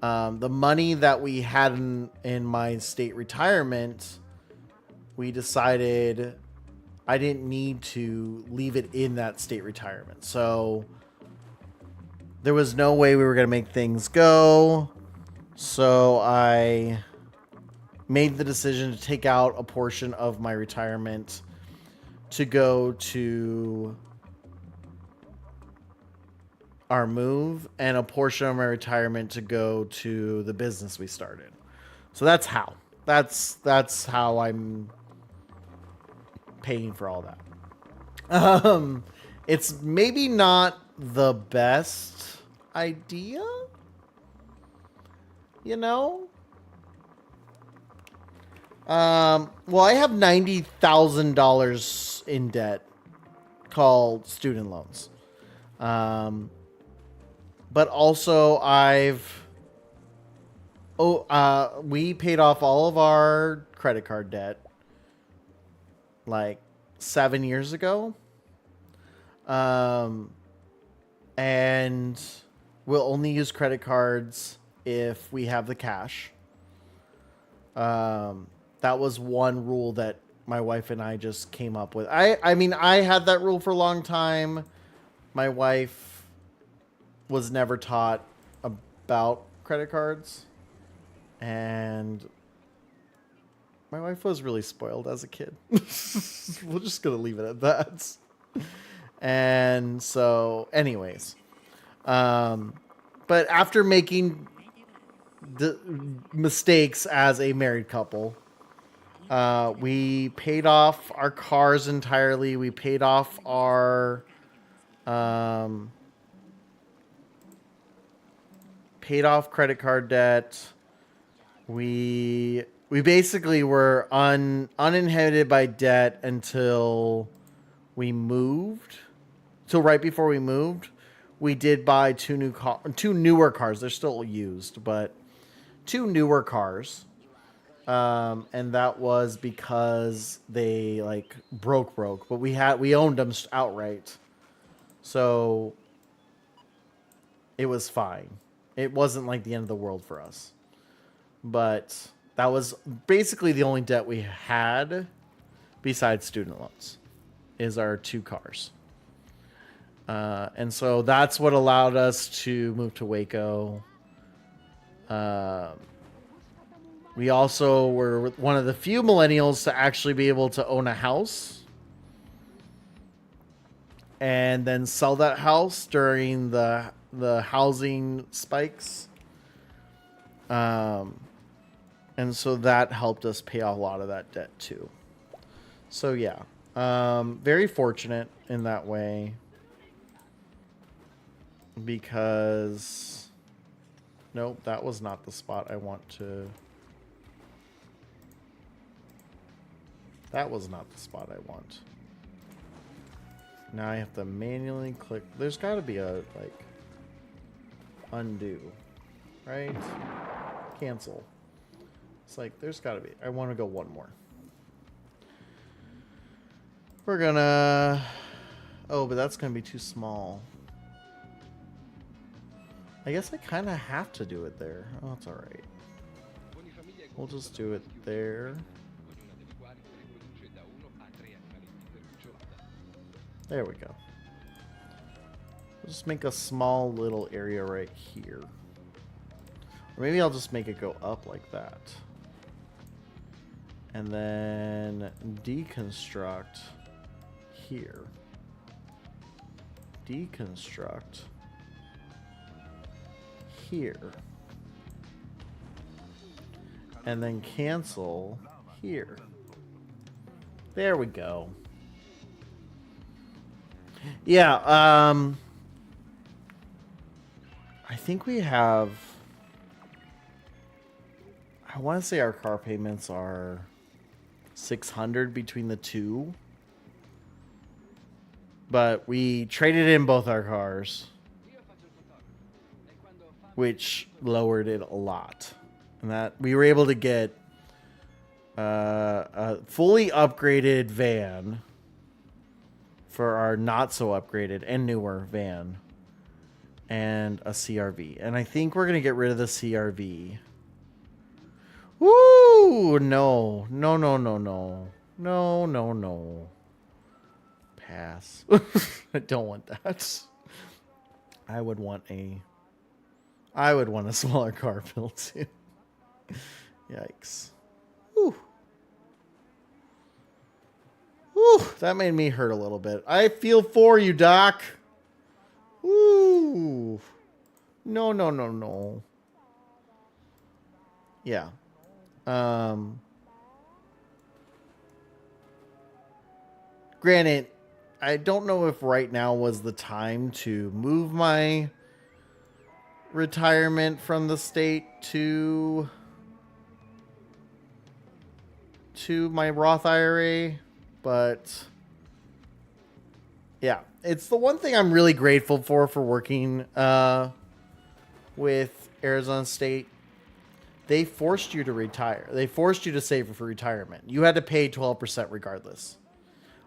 Speaker 4: the money that we had in my state retirement, we decided I didn't need to leave it in that state retirement. So there was no way we were going to make things go. So I made the decision to take out a portion of my retirement to go to our move, and a portion of my retirement to go to the business we started. So that's how. That's how I'm paying for all that. It's maybe not the best idea, you know? Well, I have $90,000 in debt called student loans. But also we paid off all of our credit card debt like 7 years ago. And we'll only use credit cards if we have the cash. That was one rule that my wife and I just came up with. I mean, I had that rule for a long time. My wife was never taught about credit cards. And my wife was really spoiled as a kid. We're just going to leave it at that. And so, anyways. But after making the mistakes as a married couple, we paid off our cars entirely. We paid off our paid off credit card debt. We basically were uninhibited by debt until we moved. Till right before we moved, we did buy two newer cars. They're still used, but two newer cars. And that was because they like broke, but we owned them outright. So it was fine. It wasn't like the end of the world for us. But that was basically the only debt we had besides student loans is our two cars. And so that's what allowed us to move to Waco. We also were one of the few millennials to actually be able to own a house and then sell that house during the housing spikes. And so that helped us pay off a lot of that debt too. So yeah, very fortunate in that way because nope, that was not the spot I want to. That was not the spot I want. Now I have to manually click. There's got to be a like undo, right? Cancel. It's like there's got to be. I want to go one more. We're gonna. Oh, but that's gonna be too small. I guess I kind of have to do it there. Oh, it's alright.
Speaker 1: Ogni famiglia è
Speaker 4: We'll
Speaker 1: composta
Speaker 4: just do it
Speaker 1: da
Speaker 4: there.
Speaker 1: ognuna delle quali riproduce da 1 a 3 animali per cucciolata.
Speaker 4: There we go. We'll just make a small little area right here. Or maybe I'll just make it go up like that. And then deconstruct here. Deconstruct here. And then cancel here. There we go. Yeah, I think we have, I want to say our car payments are 600 between the two. But we traded in both our cars, which lowered it a lot. And that we were able to get a fully upgraded van for our not so upgraded and newer van and a CRV. And I think we're going to get rid of the CRV. Woo! No. No, no, no, no. No, no, no. Pass. I don't want that. I would want a smaller car built too. Yikes. Whew. Whew. That made me hurt a little bit. I feel for you, Doc. Woo. No, no, no, no. Yeah. Granted, I don't know if right now was the time to move my retirement from the state to my Roth IRA, but yeah, it's the one thing I'm really grateful for working with Arizona State. They forced you to retire. They forced you to save for retirement. You had to pay 12% regardless.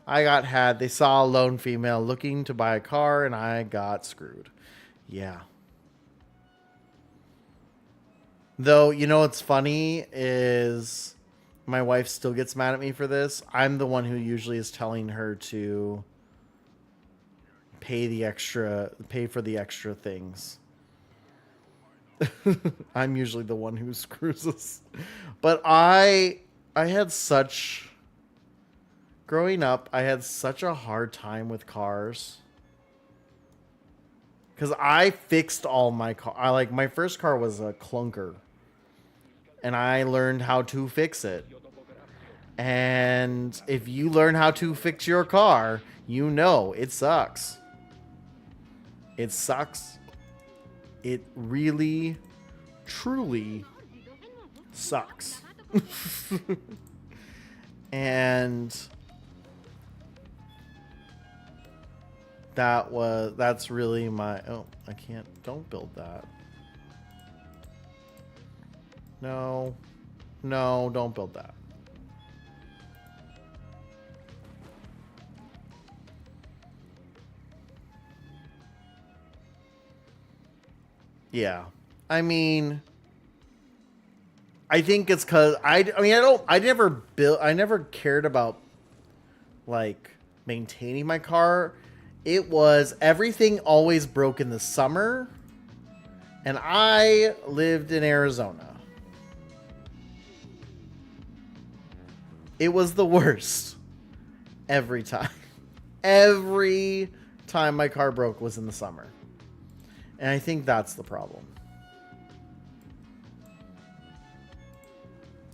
Speaker 4: They saw a lone female looking to buy a car, and I got screwed. Yeah. Though, you know what's funny is my wife still gets mad at me for this. I'm the one who usually is telling her to pay for the extra things. I'm usually the one who screws us. But growing up, I had such a hard time with cars. Because I fixed all my car. My first car was a clunker. And I learned how to fix it. And if you learn how to fix your car, you know it sucks. It sucks. It really, truly sucks. And that's really my, I can't, don't build that. No, don't build that. Yeah. I mean, I think it's because I never cared about maintaining my car. It was everything always broke in the summer, and I lived in Arizona. It was the worst every time. Every time my car broke was in the summer. And I think that's the problem.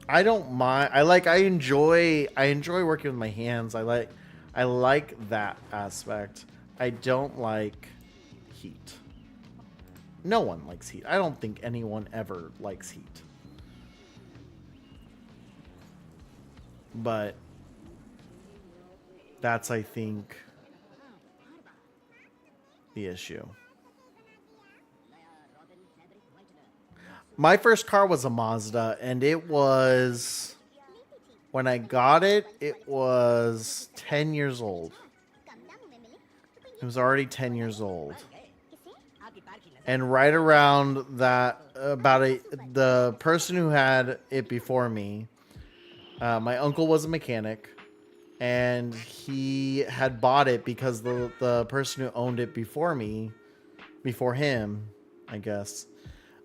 Speaker 4: I don't mind. I enjoy working with my hands. I like that aspect. I don't like heat. No one likes heat. I don't think anyone ever likes heat. But that's, I think, the issue. My first car was a Mazda, and it was, when I got it, it was 10 years old. It was already 10 years old. And right around that, the person who had it before me, my uncle was a mechanic, and he had bought it because the person who owned it before him, I guess,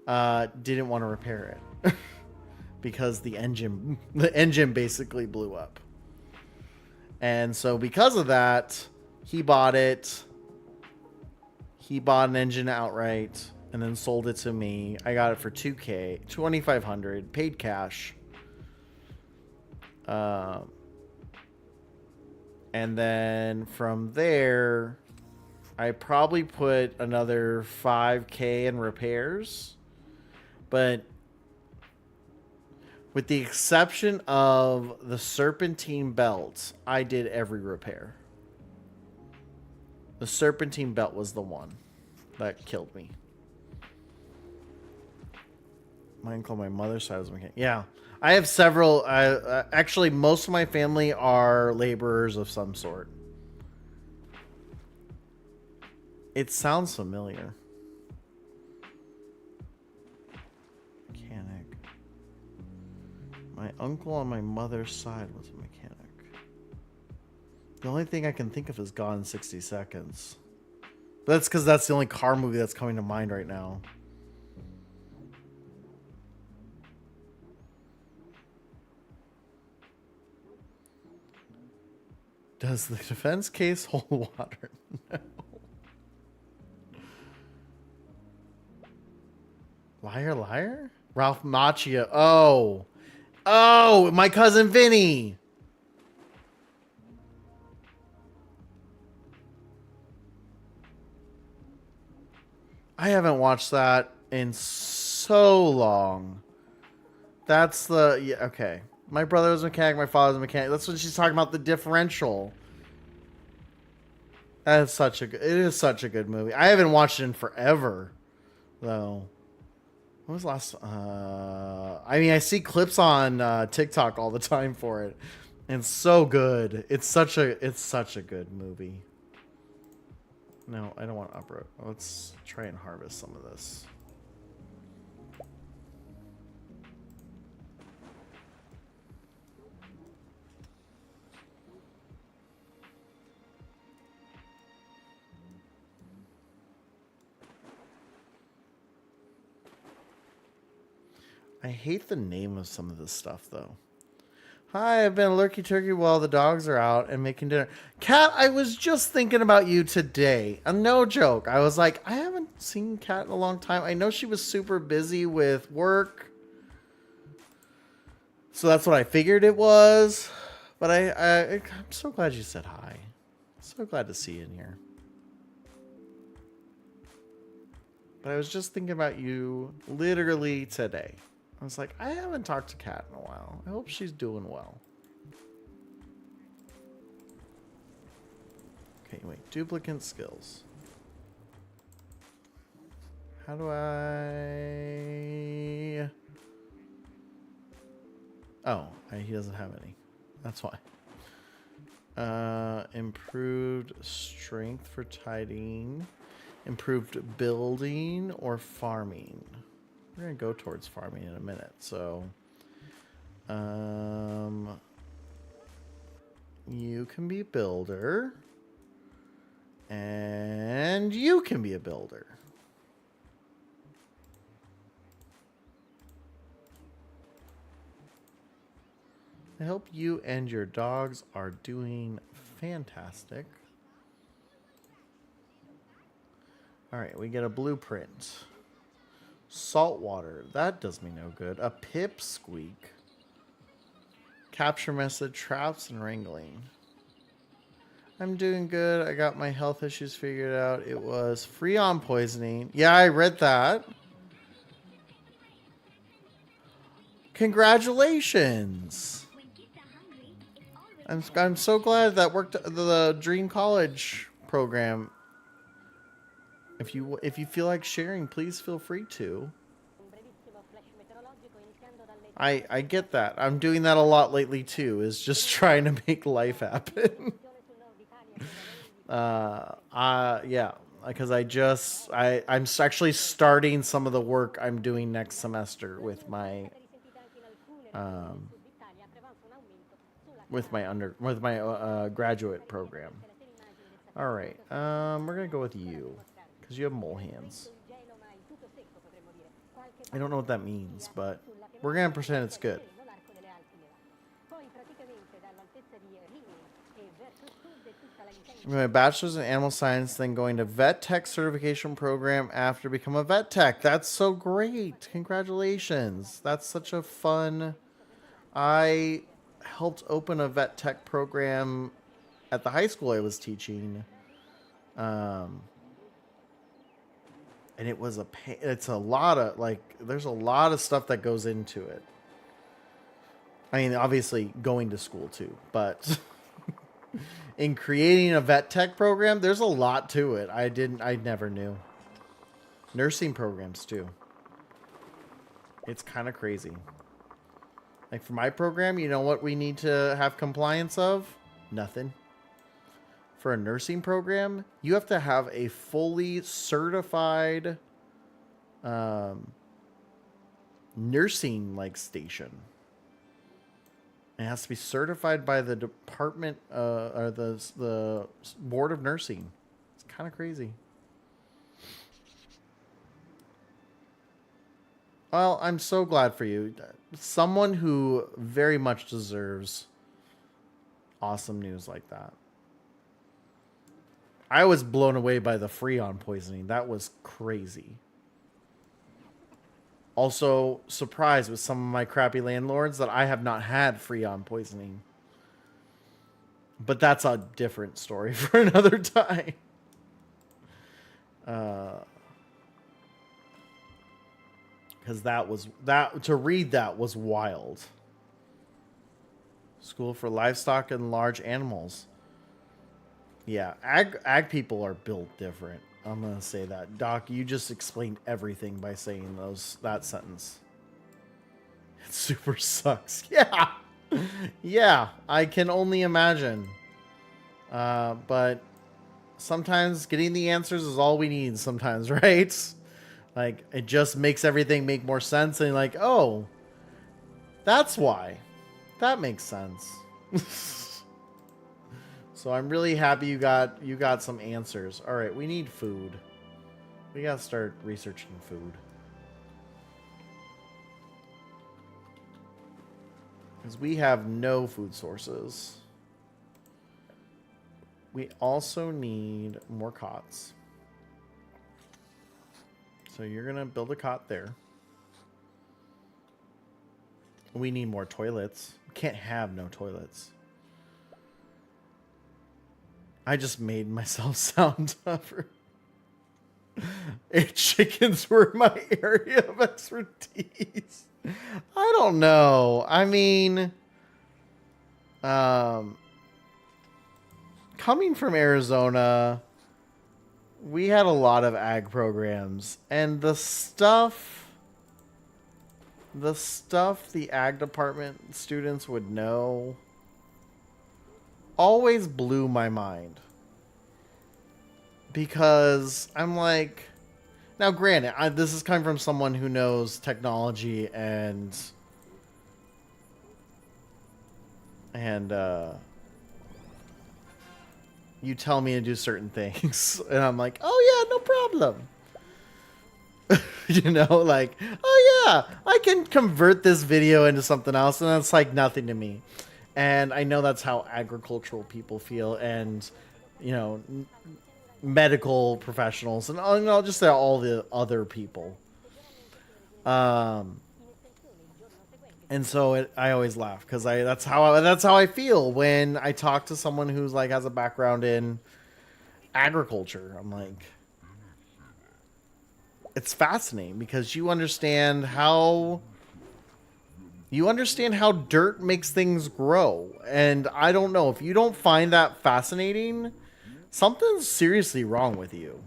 Speaker 4: didn't want to repair it because the engine basically blew up. And so because of that, he bought it. He bought an engine outright and then sold it to me. I got it for $2,000, $2,500, paid cash. And then from there, I probably put another $5,000 in repairs. But with the exception of the serpentine belt, I did every repair. The serpentine belt was the one that killed me. My uncle on my mother's side was a mechanic. Yeah. I have several. Actually, most of my family are laborers of some sort. It sounds familiar. Mechanic. My uncle on my mother's side was a mechanic. The only thing I can think of is Gone in 60 Seconds. But that's because that's the only car movie that's coming to mind right now. Does the defense case hold water? No. Liar, liar? Ralph Macchio. Oh. Oh, my cousin Vinny. I haven't watched that in so long. That's the... Yeah, okay. My brother was a mechanic, my father was a mechanic. That's what she's talking about, the differential. That is such a good... It is such a good movie. I haven't watched it in forever, though. When was the last... I mean, I see clips on TikTok all the time for it. And it's so good. It's such a good movie. No, I don't want to uproot. Let's try and harvest some of this. I hate the name of some of this stuff, though. Hi, I've been lurky turkey while the dogs are out and making dinner. Kat, I was just thinking about you today. No joke. I was like, I haven't seen Kat in a long time. I know she was super busy with work. So that's what I figured it was. But I'm so glad you said hi. So glad to see you in here. But I was just thinking about you literally today. I was like, I haven't talked to Kat in a while. I hope she's doing well. Okay, wait. Duplicate skills. How do I... Oh, he doesn't have any. That's why. Improved strength for tidying. Improved building or farming. We're going to go towards farming in a minute. So, you can be a builder. And you can be a builder. I hope you and your dogs are doing fantastic. All right, we get a blueprint. Salt water. That does me no good. A pipsqueak. Capture method, traps, and wrangling. I'm doing good. I got my health issues figured out. It was freon poisoning. Yeah, I read that. Congratulations. I'm so glad that worked the Dream College program. If you feel like sharing, please feel free to. I get that. I'm doing that a lot lately too, is just trying to make life happen. Yeah. because I'm actually starting some of the work I'm doing next semester with my graduate program. All right, we're gonna go with you because you have mole hands. I don't know what that means, but we're gonna pretend it's good. I'm going to bachelor's in animal science, then going to vet tech certification program after become a vet tech. That's so great. Congratulations. That's such a fun. I helped open a vet tech program at the high school I was teaching. And it was it's a lot of there's a lot of stuff that goes into it. I mean, obviously going to school too, but in creating a vet tech program, there's a lot to it. I never knew. Nursing programs too. It's kind of crazy. Like for my program, you know what we need to have compliance of? Nothing. For a nursing program, you have to have a fully certified nursing station. It has to be certified by the department or the board of nursing. It's kind of crazy. Well, I'm so glad for you. Someone who very much deserves awesome news like that. I was blown away by the Freon poisoning. That was crazy. Also, surprised with some of my crappy landlords that I have not had Freon poisoning. But that's a different story for another time. Because to read that was wild. School for livestock and large animals. Yeah, ag people are built different. I'm gonna say that. Doc, you just explained everything by saying that sentence. It super sucks. Yeah. Yeah, I can only imagine. But sometimes getting the answers is all we need sometimes, right? Like, it just makes everything make more sense, and like, oh, that's why. That makes sense. So I'm really happy you got some answers. All right, we need food. We gotta start researching food. Because we have no food sources. We also need more cots. So you're gonna build a cot there. We need more toilets. We can't have no toilets. I just made myself sound tougher. Chickens were my area of expertise. I don't know. I mean, coming from Arizona, we had a lot of ag programs, and the stuff the ag department students would know always blew my mind. Because I'm like, now granted, this is coming from someone who knows technology and you tell me to do certain things and I'm like, oh yeah, no problem. You know, like, oh yeah, I can convert this video into something else, and that's like nothing to me. And I know that's how agricultural people feel, and, you know, medical professionals, and I'll just say all the other people. And so I always laugh because that's how I feel when I talk to someone who's like has a background in agriculture. I'm like, it's fascinating because you understand how dirt makes things grow. And I don't know, if you don't find that fascinating, something's seriously wrong with you.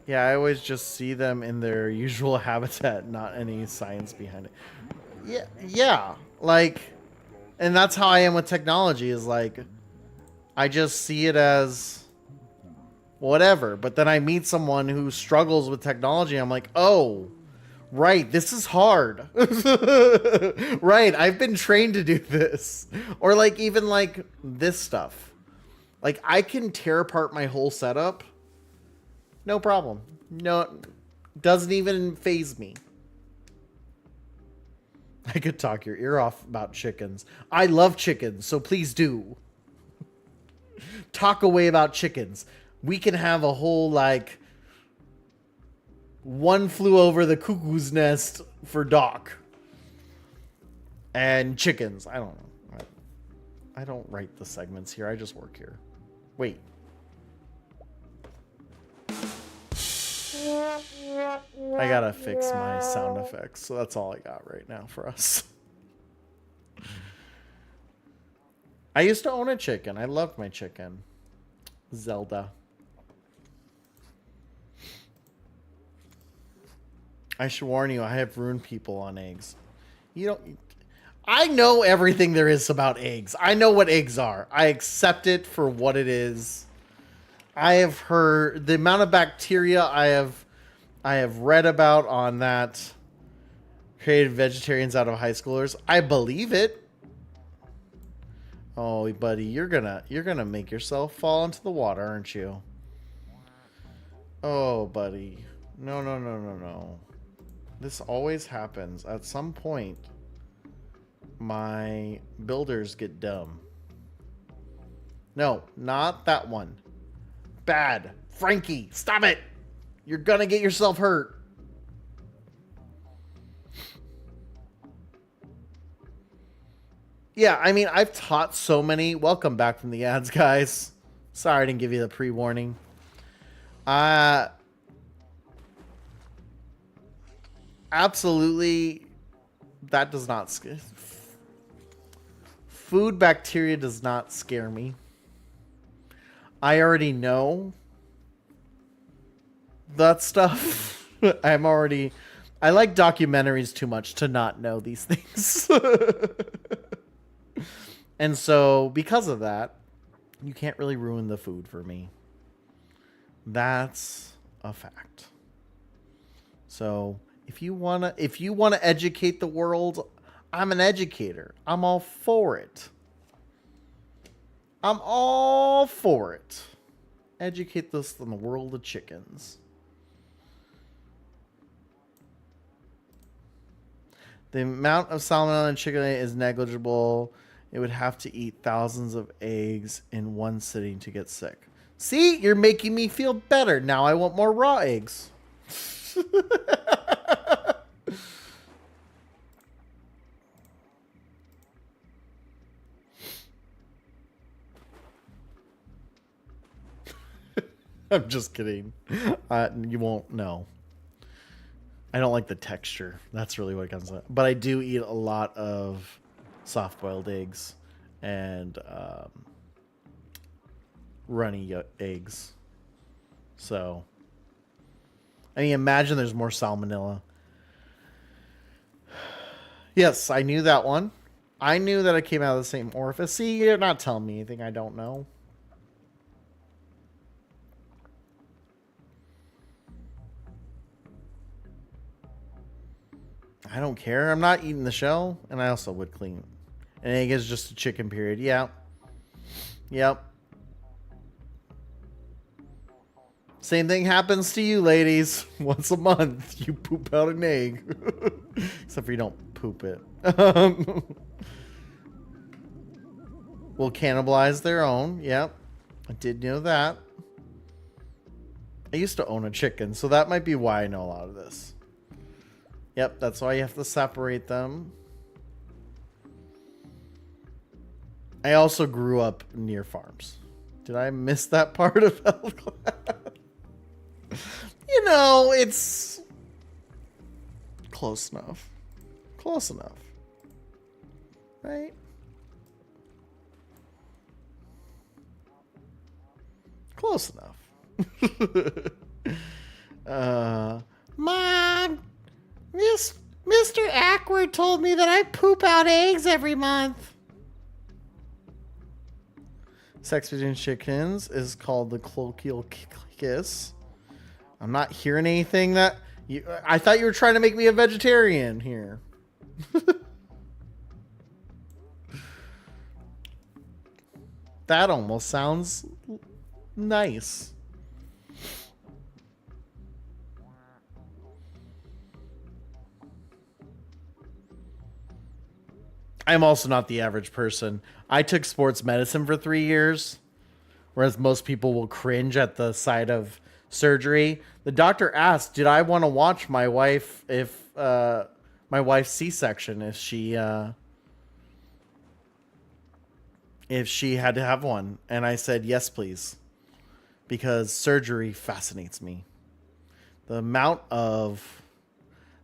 Speaker 4: Yeah, I always just see them in their usual habitat, not any science behind it. Yeah, like, and that's how I am with technology, is like, I just see it as whatever. But then I meet someone who struggles with technology. I'm like, oh, right, this is hard. Right, I've been trained to do this. Or like even like this stuff. Like I can tear apart my whole setup. No problem. No, doesn't even faze me. I could talk your ear off about chickens. I love chickens, so please do. Talk away about chickens. We can have a whole, like, one flew over the cuckoo's nest for Doc. And chickens. I don't know. I don't write the segments here. I just work here. Wait. I gotta fix my sound effects, so that's all I got right now for us. I used to own a chicken. I loved my chicken. Zelda. I should warn you, I have ruined people on eggs. You don't... I know everything there is about eggs. I know what eggs are. I accept it for what it is. I have heard... The amount of bacteria I have read about on that created vegetarians out of high schoolers. I believe it. Oh, buddy, you're gonna make yourself fall into the water, aren't you? Oh, buddy. No. This always happens. At some point, my builders get dumb. No, not that one. Bad. Frankie, stop it! You're gonna get yourself hurt. Yeah, I mean, I've taught so many. Welcome back from the ads, guys. Sorry I didn't give you the pre-warning. Absolutely, that does not scare. Food bacteria does not scare me. I already know that stuff. I like documentaries too much to not know these things. And so because of that, you can't really ruin the food for me. That's a fact. So if you wanna educate the world, I'm an educator. I'm all for it. I'm all for it. Educate this in the world of chickens. The amount of salmonella in chicken is negligible. It would have to eat thousands of eggs in one sitting to get sick. See, you're making me feel better. Now I want more raw eggs. I'm just kidding. You won't know. I don't like the texture. That's really what it comes to. But I do eat a lot of soft-boiled eggs and runny eggs. So, I mean, imagine there's more salmonella. Yes, I knew that one. I knew that it came out of the same orifice. See, you're not telling me anything I don't know. I don't care. I'm not eating the shell, and I also would clean. An egg is just a chicken, period. Yeah. Yep. Same thing happens to you, ladies. Once a month, you poop out an egg. Except for you don't poop it. Will cannibalize their own. Yep. I did know that. I used to own a chicken, so that might be why I know a lot of this. Yep, that's why you have to separate them. I also grew up near farms. Did I miss that part of health class? You know, it's close enough. Close enough. Right? Close enough. Mom! Mr. Addquote told me that I poop out eggs every month. Sex between chickens is called the colloquial kiss. I'm not hearing anything that you. I thought you were trying to make me a vegetarian here. That almost sounds nice. I'm also not the average person. I took sports medicine for 3 years, whereas most people will cringe at the sight of surgery. The doctor asked, "Did I want to watch my wife my wife's C-section if she had to have one?" And I said, "Yes, please," because surgery fascinates me. The amount of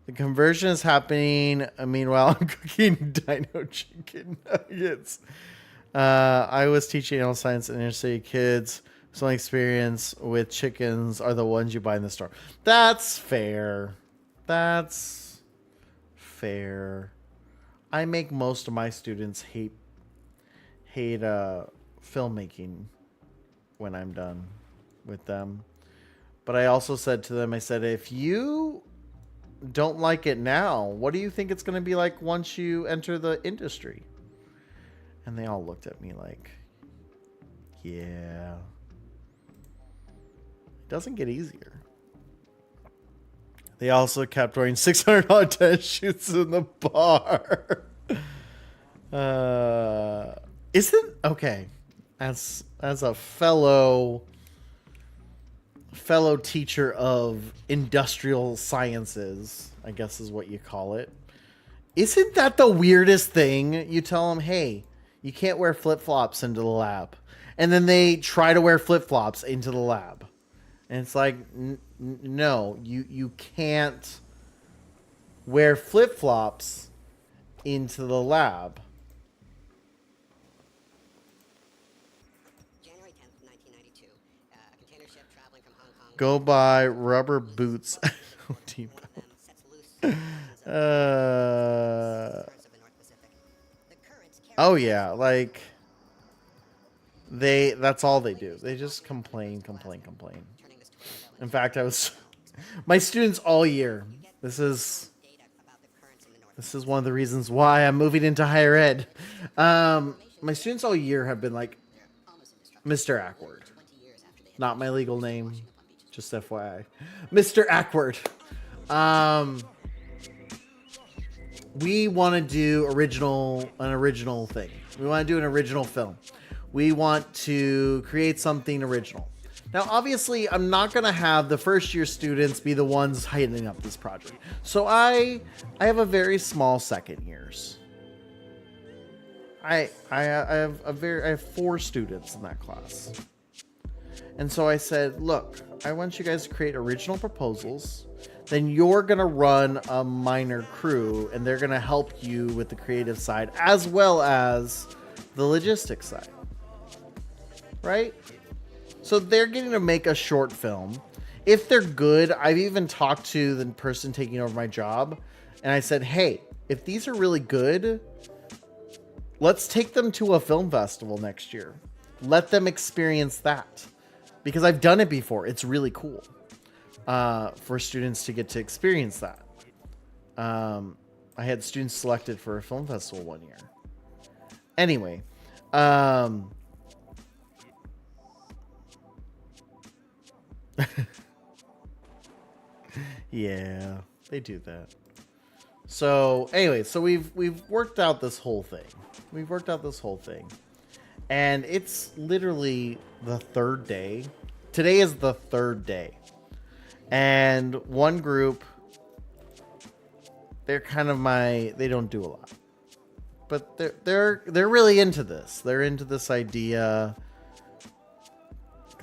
Speaker 4: the conversion is happening. Meanwhile, I'm cooking dino chicken nuggets. I was teaching animal science in inner city kids. Some experience with chickens are the ones you buy in the store. That's fair. That's fair. I make most of my students hate filmmaking when I'm done with them. But I also said to them, I said, if you don't like it now, what do you think it's going to be like once you enter the industry? And they all looked at me like, yeah. It doesn't get easier. They also kept wearing $600 tennis shoes in the bar. Isn't okay? As a fellow teacher of industrial sciences, I guess is what you call it. Isn't that the weirdest thing? You tell them, hey, you can't wear flip-flops into the lab. And then they try to wear flip-flops into the lab. And it's like, no, you can't wear flip-flops into the lab.
Speaker 5: January 10th, 1992. A container ship traveling from Hong Kong.
Speaker 4: Go buy rubber boots at Home Depot. Oh yeah, like that's all they do. They just complain. In fact, my students all year. This is one of the reasons why I'm moving into higher ed. My students all year have been like, Mr. Ackward. Not my legal name, just FYI. Mr. Ackward. We want to do an original thing. We want to do an original film. We want to create something original. Now, obviously, I'm not going to have the first year students be the ones heading up this project. So I have a very small second years. I have 4 students in that class. And so I said, look, I want you guys to create original proposals. Then you're going to run a minor crew, and they're going to help you with the creative side as well as the logistics side. Right? So they're getting to make a short film. If they're good, I've even talked to the person taking over my job, and I said, hey, if these are really good, let's take them to a film festival next year. Let them experience that. Because I've done it before. It's really cool for students to get to experience that. I had students selected for a film festival one year. Anyway. Yeah, they do that. So anyway, so we've worked out this whole thing. And it's literally the 3rd day. Today is the 3rd day. And one group, they're kind of they don't do a lot. But they're really into this. They're into this idea,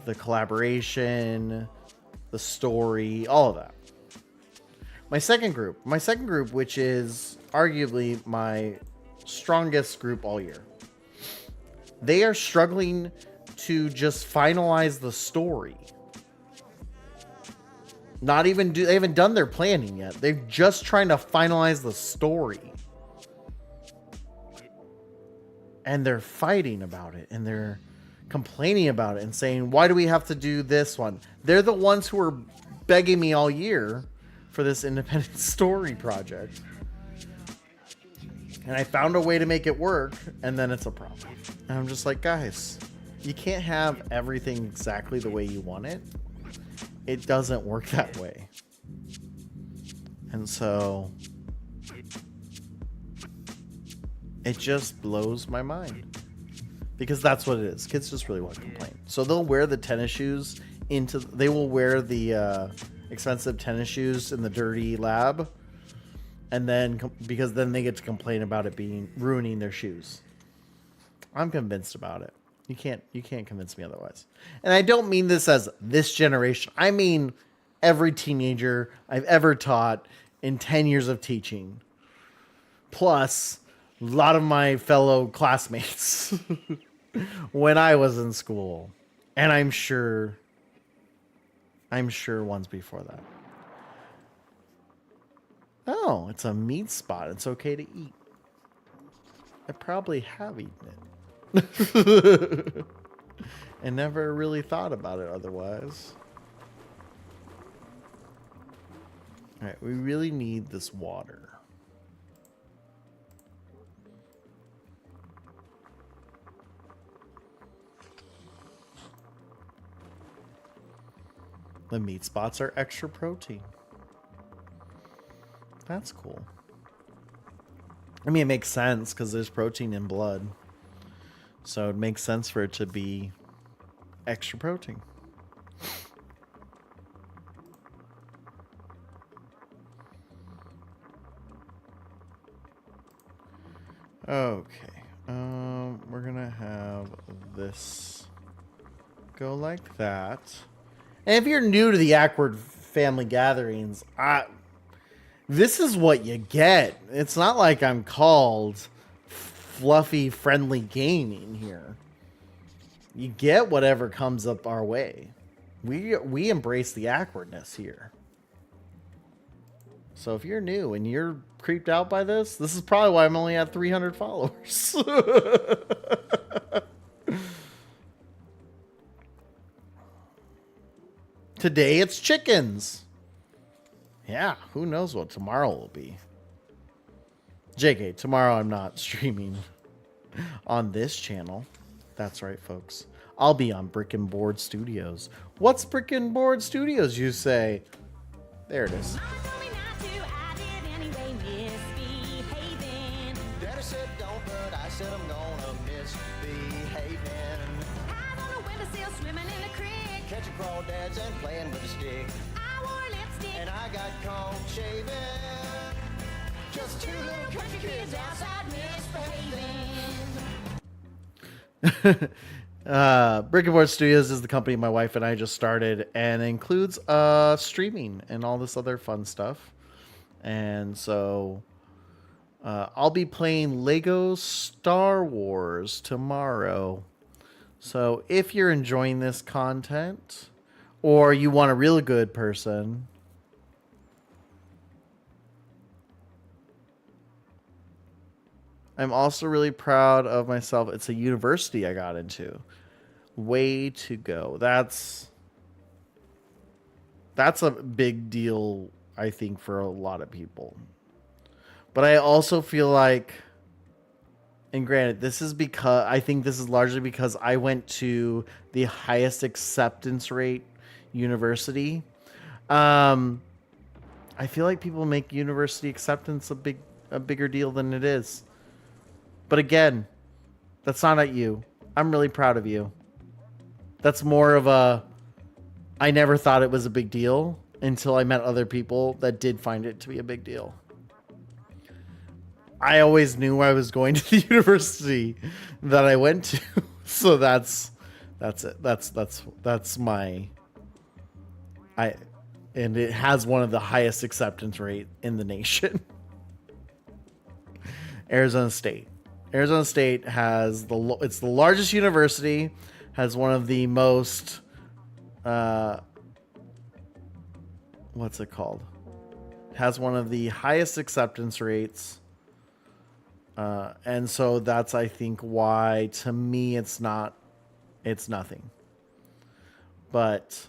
Speaker 4: the collaboration, the story, all of that. My second group, which is arguably my strongest group all year. They are struggling to just finalize the story. They haven't done their planning yet. They're just trying to finalize the story. And they're fighting about it. And they're complaining about it and saying, why do we have to do this one? They're the ones who are begging me all year for this independent story project. And I found a way to make it work, and then it's a problem. And I'm just like, guys, you can't have everything exactly the way you want it. It doesn't work that way. And so it just blows my mind. Because that's what it is. Kids just really want to complain. So they'll wear the tennis shoes they will wear the expensive tennis shoes in the dirty lab. And then, because then they get to complain about it ruining their shoes. I'm convinced about it. You can't convince me otherwise. And I don't mean this as this generation. I mean every teenager I've ever taught in 10 years of teaching. Plus a lot of my fellow classmates when I was in school. And I'm sure ones before that. Oh, it's a meat spot. It's okay to eat. I probably have eaten it. And never really thought about it otherwise. Alright, we really need this water. The meat spots are extra protein. That's cool. I mean, it makes sense because there's protein in blood. So it makes sense for it to be extra protein. Okay. We're going to have this go like that. And if you're new to the addquote family gatherings, this is what you get. It's not like I'm called fluffy, friendly gaming here. You get whatever comes up our way. We embrace the awkwardness here. So if you're new and you're creeped out by this is probably why I'm only at 300 followers. Today it's chickens. Yeah, who knows what tomorrow will be. JK, tomorrow I'm not streaming on this channel. That's right, folks. I'll be on Brick and Board Studios. What's Brick and Board Studios, you say? There it is.
Speaker 6: Daddy said don't, but I said I'm gonna misbehaving. I on a windowsill swimming in the creek, catching crawdads and playing with a stick. I wore lipstick and I got caught shaving. Just two little country kids outside misbehaving.
Speaker 4: Brick and Board Studios is the company my wife and I just started, and includes streaming and all this other fun stuff. And so I'll be playing Lego Star Wars tomorrow. So if you're enjoying this content, or you want a really good person, I'm also really proud of myself. It's a university I got into. Way to go. That's a big deal, I think, for a lot of people. But I also feel like, and granted, I think this is largely because I went to the highest acceptance rate university. I feel like people make university acceptance a bigger deal than it is. But again, that's not at you. I'm really proud of you. That's more of I never thought it was a big deal until I met other people that did find it to be a big deal. I always knew I was going to the university that I went to. So that's it. That's my, and it has one of the highest acceptance rate in the nation. Arizona State. Arizona State has it's the largest university, has one of the most, what's it called? Has one of the highest acceptance rates. And so that's, I think, why, to me, it's not it's nothing. But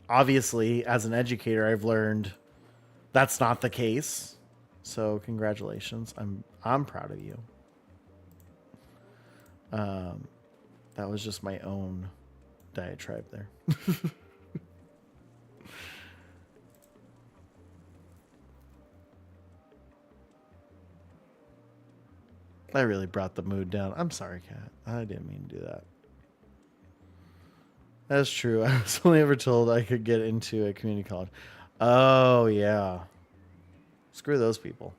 Speaker 4: obviously, as an educator, I've learned that's not the case. So congratulations. I'm proud of you. That was just my own diatribe there. I really brought the mood down. I'm sorry, Kat. I didn't mean to do that. That's true. I was only ever told I could get into a community college. Oh, yeah. Screw those people.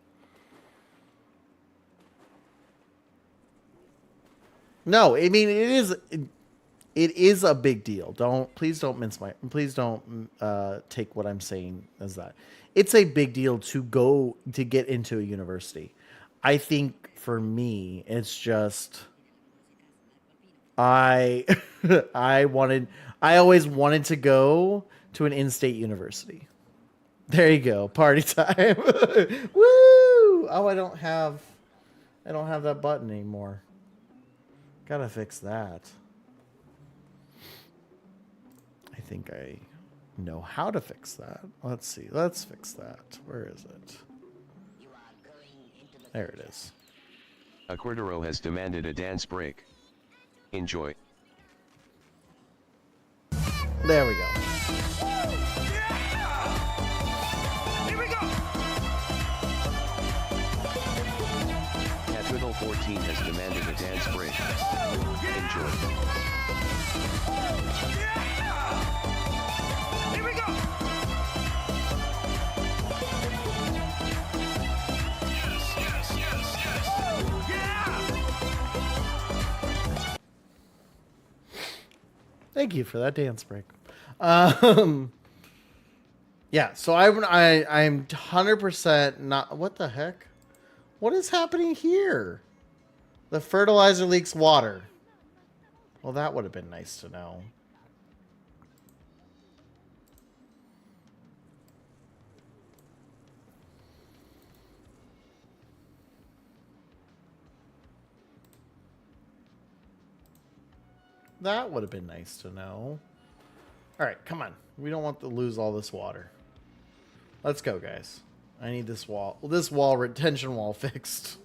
Speaker 4: No, I mean, it is a big deal. Please don't take what I'm saying as that. It's a big deal to get into a university. I think for me, it's just I always wanted to go to an in-state university. There you go, party time. Woo! Oh, I don't have that button anymore. Gotta fix that. I think I know how to fix that. Let's see. Let's fix that. Where is it? There it is.
Speaker 7: Aquardero has demanded a dance break. Enjoy.
Speaker 4: There we go.
Speaker 7: Catwiddle 14 has demanded a dance break.
Speaker 4: Thank you for that dance break. Yeah, so I'm 100% not. What the heck? What is happening here? The fertilizer leaks water. Well, that would have been nice to know. That would have been nice to know. All right, come on. We don't want to lose all this water. Let's go, guys. I need this retention wall fixed.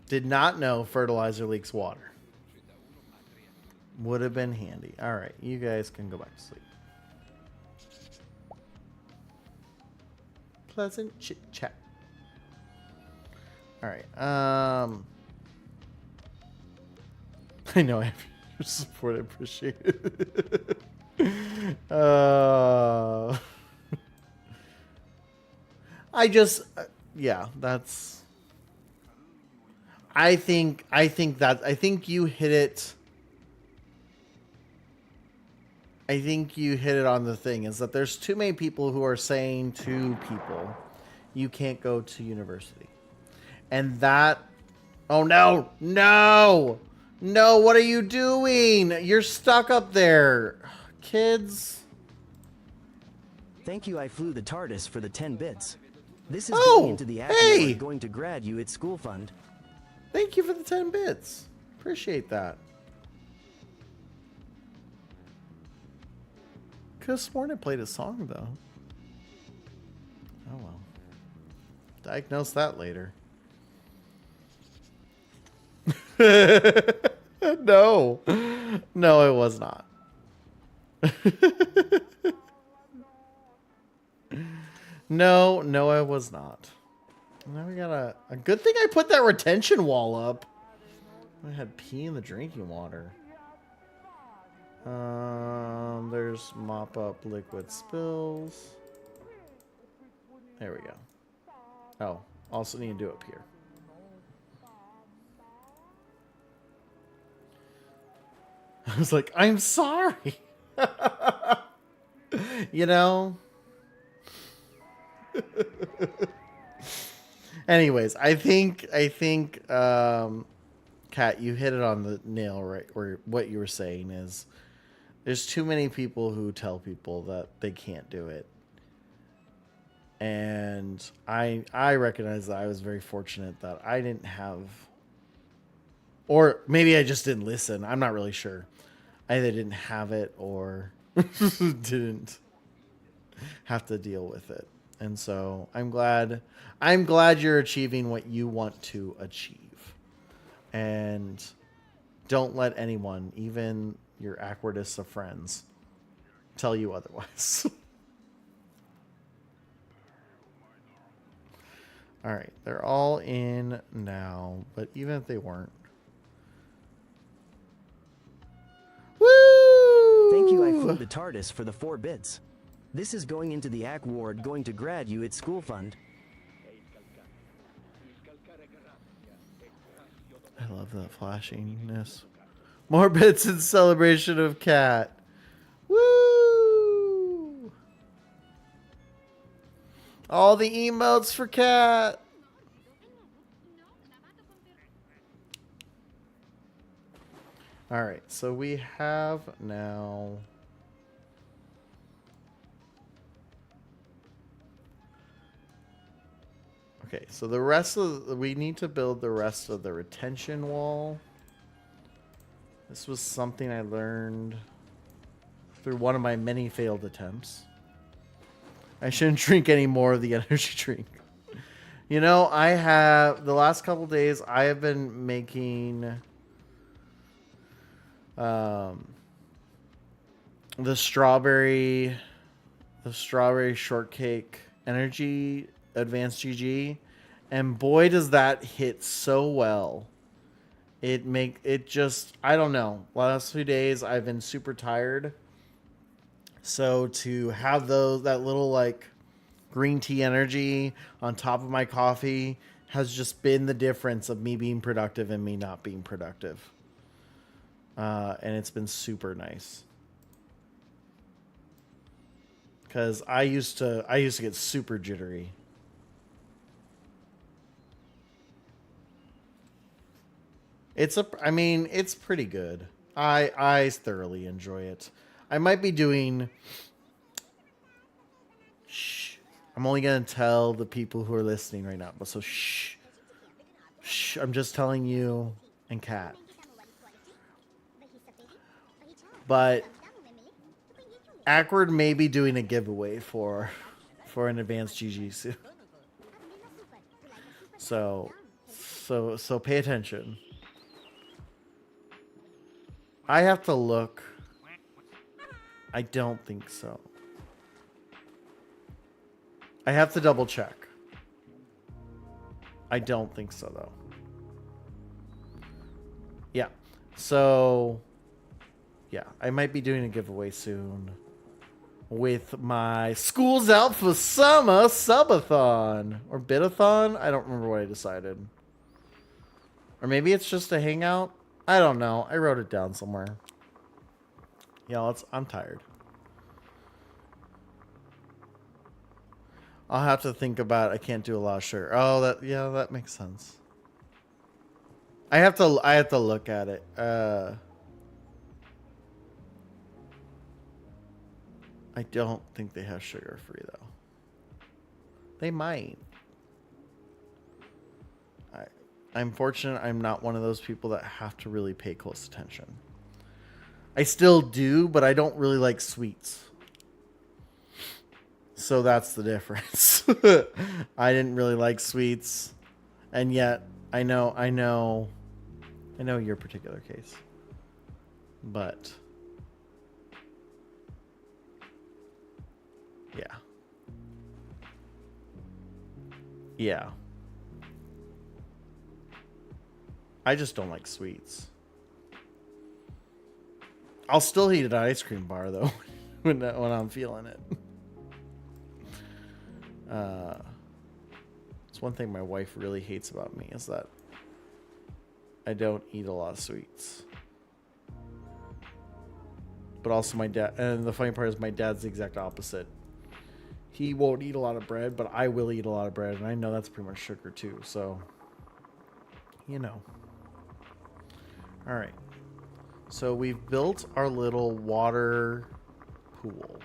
Speaker 4: Did not know fertilizer leaks water. Would have been handy. All right, you guys can go back to sleep. Pleasant chit chat. All right. I know I have your support. I appreciate it. Yeah, that's. I think you hit it. I think you hit it on the thing, is that there's too many people who are saying to people, you can't go to university. And that, oh no, what are you doing? You're stuck up there. Kids.
Speaker 8: Thank you, I flew the TARDIS for the 10 bits. This is
Speaker 4: Oh,
Speaker 8: going into the
Speaker 4: hey!
Speaker 8: going to graduate school fund.
Speaker 4: Thank you for the 10 bits. Appreciate that. Could have sworn I played a song, though. Oh, well. Diagnose that later. No. No, it was not. No, I was not. Now we got a good thing I put that retention wall up. I had pee in the drinking water. There's mop up liquid spills. There we go. Oh, also need to do up here. I was like, I'm sorry. You know? Anyways, I think Kat, you hit it on the nail, right? Where what you were saying is There's too many people who tell people that they can't do it. And I recognize that I was very fortunate that I didn't have, or maybe I just didn't listen. I'm not really sure. I either didn't have it or didn't have to deal with it. And so I'm glad you're achieving what you want to achieve. And don't let anyone, even your awkwardest of friends, tell you otherwise. All right, they're all in now, but even if they weren't. Woo!
Speaker 8: Thank you, I flew the TARDIS for the 4 bits. This is going into the AC ward going to graduate school fund.
Speaker 4: I love that flashiness. More bits in celebration of Cat. Woo! All the emotes for Cat. All right, so we have now. Okay, so the rest of we need to build the rest of the retention wall. This was something I learned through one of my many failed attempts. I shouldn't drink any more of the energy drink. You know, I have the last couple days I have been making the strawberry shortcake energy advanced GG, and boy does that hit so well. It just, I don't know, last few days I've been super tired, so to have that little like green tea energy on top of my coffee has just been the difference of me being productive and me not being productive, and it's been super nice. Because I used to get super jittery. It's pretty good. I thoroughly enjoy it. I might be doing. Shh. I'm only gonna tell the people who are listening right now. But so shh. Shh. I'm just telling you and Kat. But Awkward may be doing a giveaway for an advanced GG soon. So pay attention. I have to look. I don't think so. I have to double check. I don't think so though. Yeah. So yeah, I might be doing a giveaway soon with my School's Out for Summer subathon or bitathon. I don't remember what I decided. Or maybe it's just a hangout. I don't know. I wrote it down somewhere. Yeah, I'm tired. I'll have to think about it. I can't do a lot of sugar. Oh, that makes sense. I have to look at it. I don't think they have sugar free though. They might. I'm fortunate I'm not one of those people that have to really pay close attention. I still do, but I don't really like sweets. So that's the difference. I didn't really like sweets, and yet I know your particular case. But yeah. I just don't like sweets. I'll still eat an ice cream bar though when I'm feeling it. It's one thing my wife really hates about me is that I don't eat a lot of sweets. But also my dad, and the funny part is my dad's the exact opposite. He won't eat a lot of bread, but I will eat a lot of bread, and I know that's pretty much sugar too, so you know. All right. So we've built our little water pool.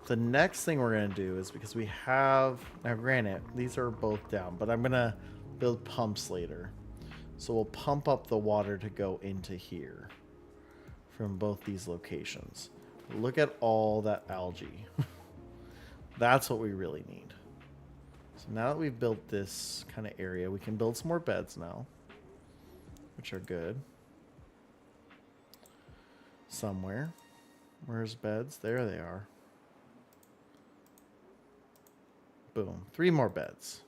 Speaker 4: The next thing we're going to do is, because we have, now granted, these are both down, but I'm going to build pumps later. So we'll pump up the water to go into here from both these locations. Look at all that algae. That's what we really need. So now that we've built this kind of area, we can build some more beds now, which are good. Somewhere. Where's beds? There they are. Boom. 3 more beds.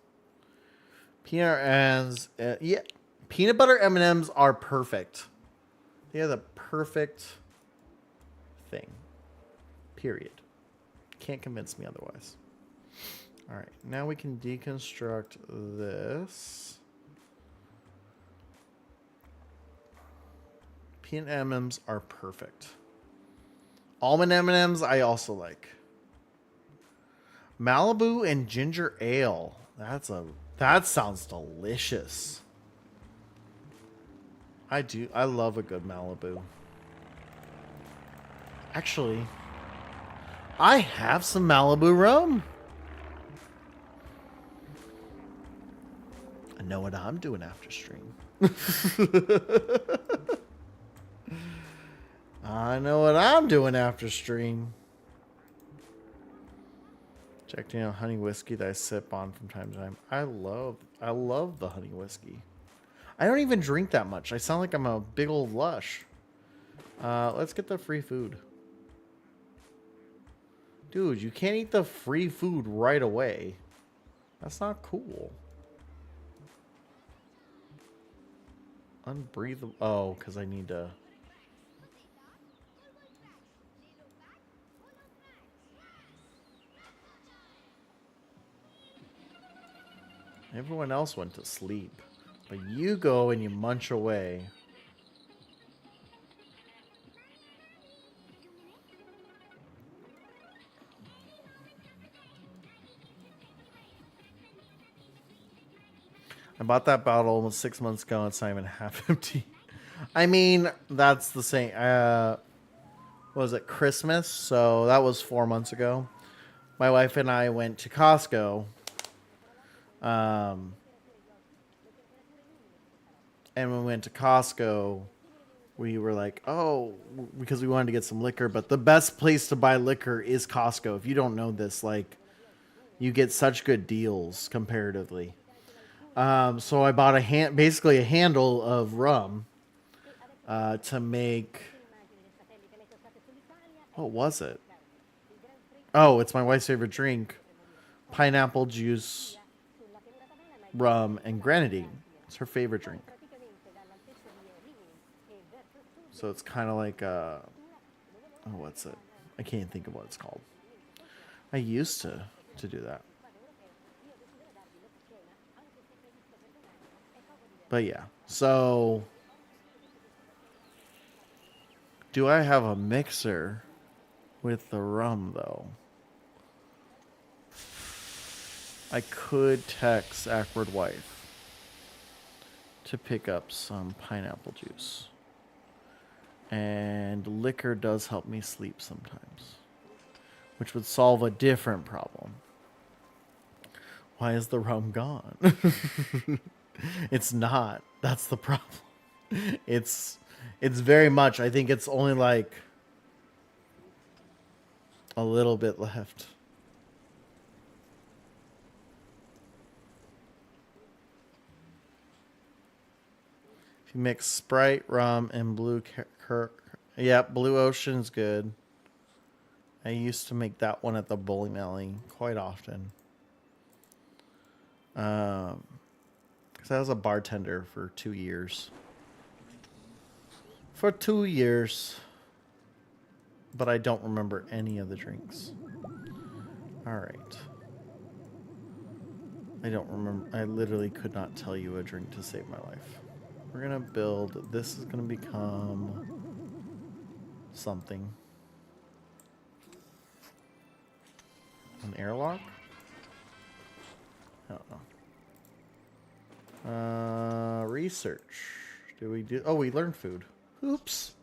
Speaker 4: Peanut and yeah, peanut butter M&Ms are perfect. They are the perfect thing. Period. Can't convince me otherwise. All right, now we can deconstruct this. Peanut M&Ms are perfect. Almond M&Ms I also like. Malibu and ginger ale. That sounds delicious. I love a good Malibu. Actually, I have some Malibu rum. I know what I'm doing after stream. I know what I'm doing after stream. Jack Daniel honey whiskey that I sip on from time to time. I love the honey whiskey. I don't even drink that much. I sound like I'm a big old lush. Let's get the free food. Dude, you can't eat the free food right away. That's not cool. Unbreathable. Oh, because I need to... Everyone else went to sleep. But you go and you munch away. I bought that bottle almost 6 months ago. It's not even half empty. I mean, that's the same. What was it, Christmas? So that was 4 months ago. My wife and I went to Costco. And when we went to Costco, we were like, oh, because we wanted to get some liquor. But the best place to buy liquor is Costco. If you don't know this, like, you get such good deals comparatively. So I bought basically a handle of rum to make. What was it? Oh, it's my wife's favorite drink: pineapple juice, rum, and grenadine. It's her favorite drink. So it's kind of like what's it? I can't think of what it's called. I used to do that. But yeah, so do I have a mixer with the rum though? I could text Awkward Wife to pick up some pineapple juice. And liquor does help me sleep sometimes, which would solve a different problem. Why is the rum gone? It's not. That's the problem. It's very much. I think it's only like a little bit left. If you mix Sprite, rum, and Blue Kirk, yeah, Blue Ocean's good. I used to make that one at the bowling alley quite often. Because I was a bartender for 2 years. For 2 years. But I don't remember any of the drinks. Alright. I don't remember. I literally could not tell you a drink to save my life. We're going to build. This is going to become something. An airlock? I don't know. Research. Do we do? Oh, we learned food. Oops.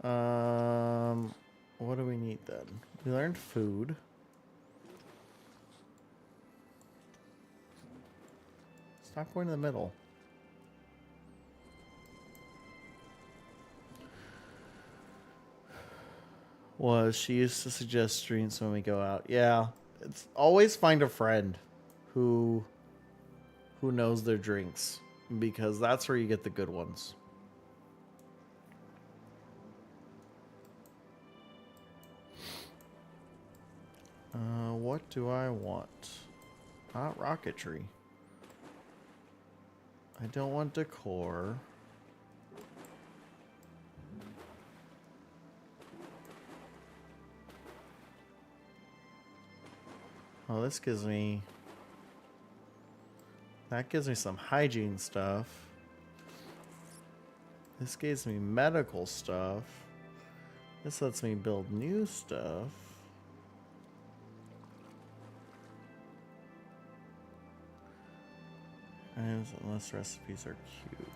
Speaker 4: What do we need then? We learned food. Stop going to the middle. Was she used to suggest drinks when we go out? Yeah, it's always find a friend who knows their drinks, because that's where you get the good ones. What do I want? Not rocketry. I don't want decor. Oh, this gives me... That gives me some hygiene stuff. This gives me medical stuff. This lets me build new stuff. And unless recipes are cute.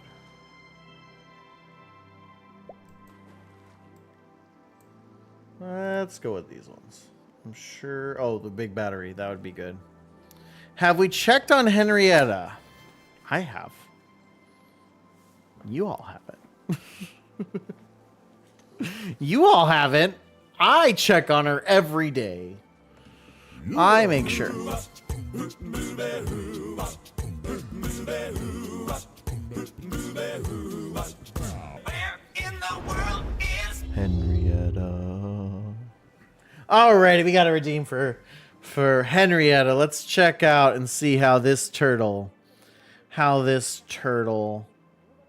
Speaker 4: Let's go with these ones. I'm sure... Oh, the big battery. That would be good. Have we checked on Henrietta? I have. You all haven't. You all haven't. I check on her every day. I make sure. Henrietta. Alrighty, we got to redeem for Henrietta. Let's check out and see how this turtle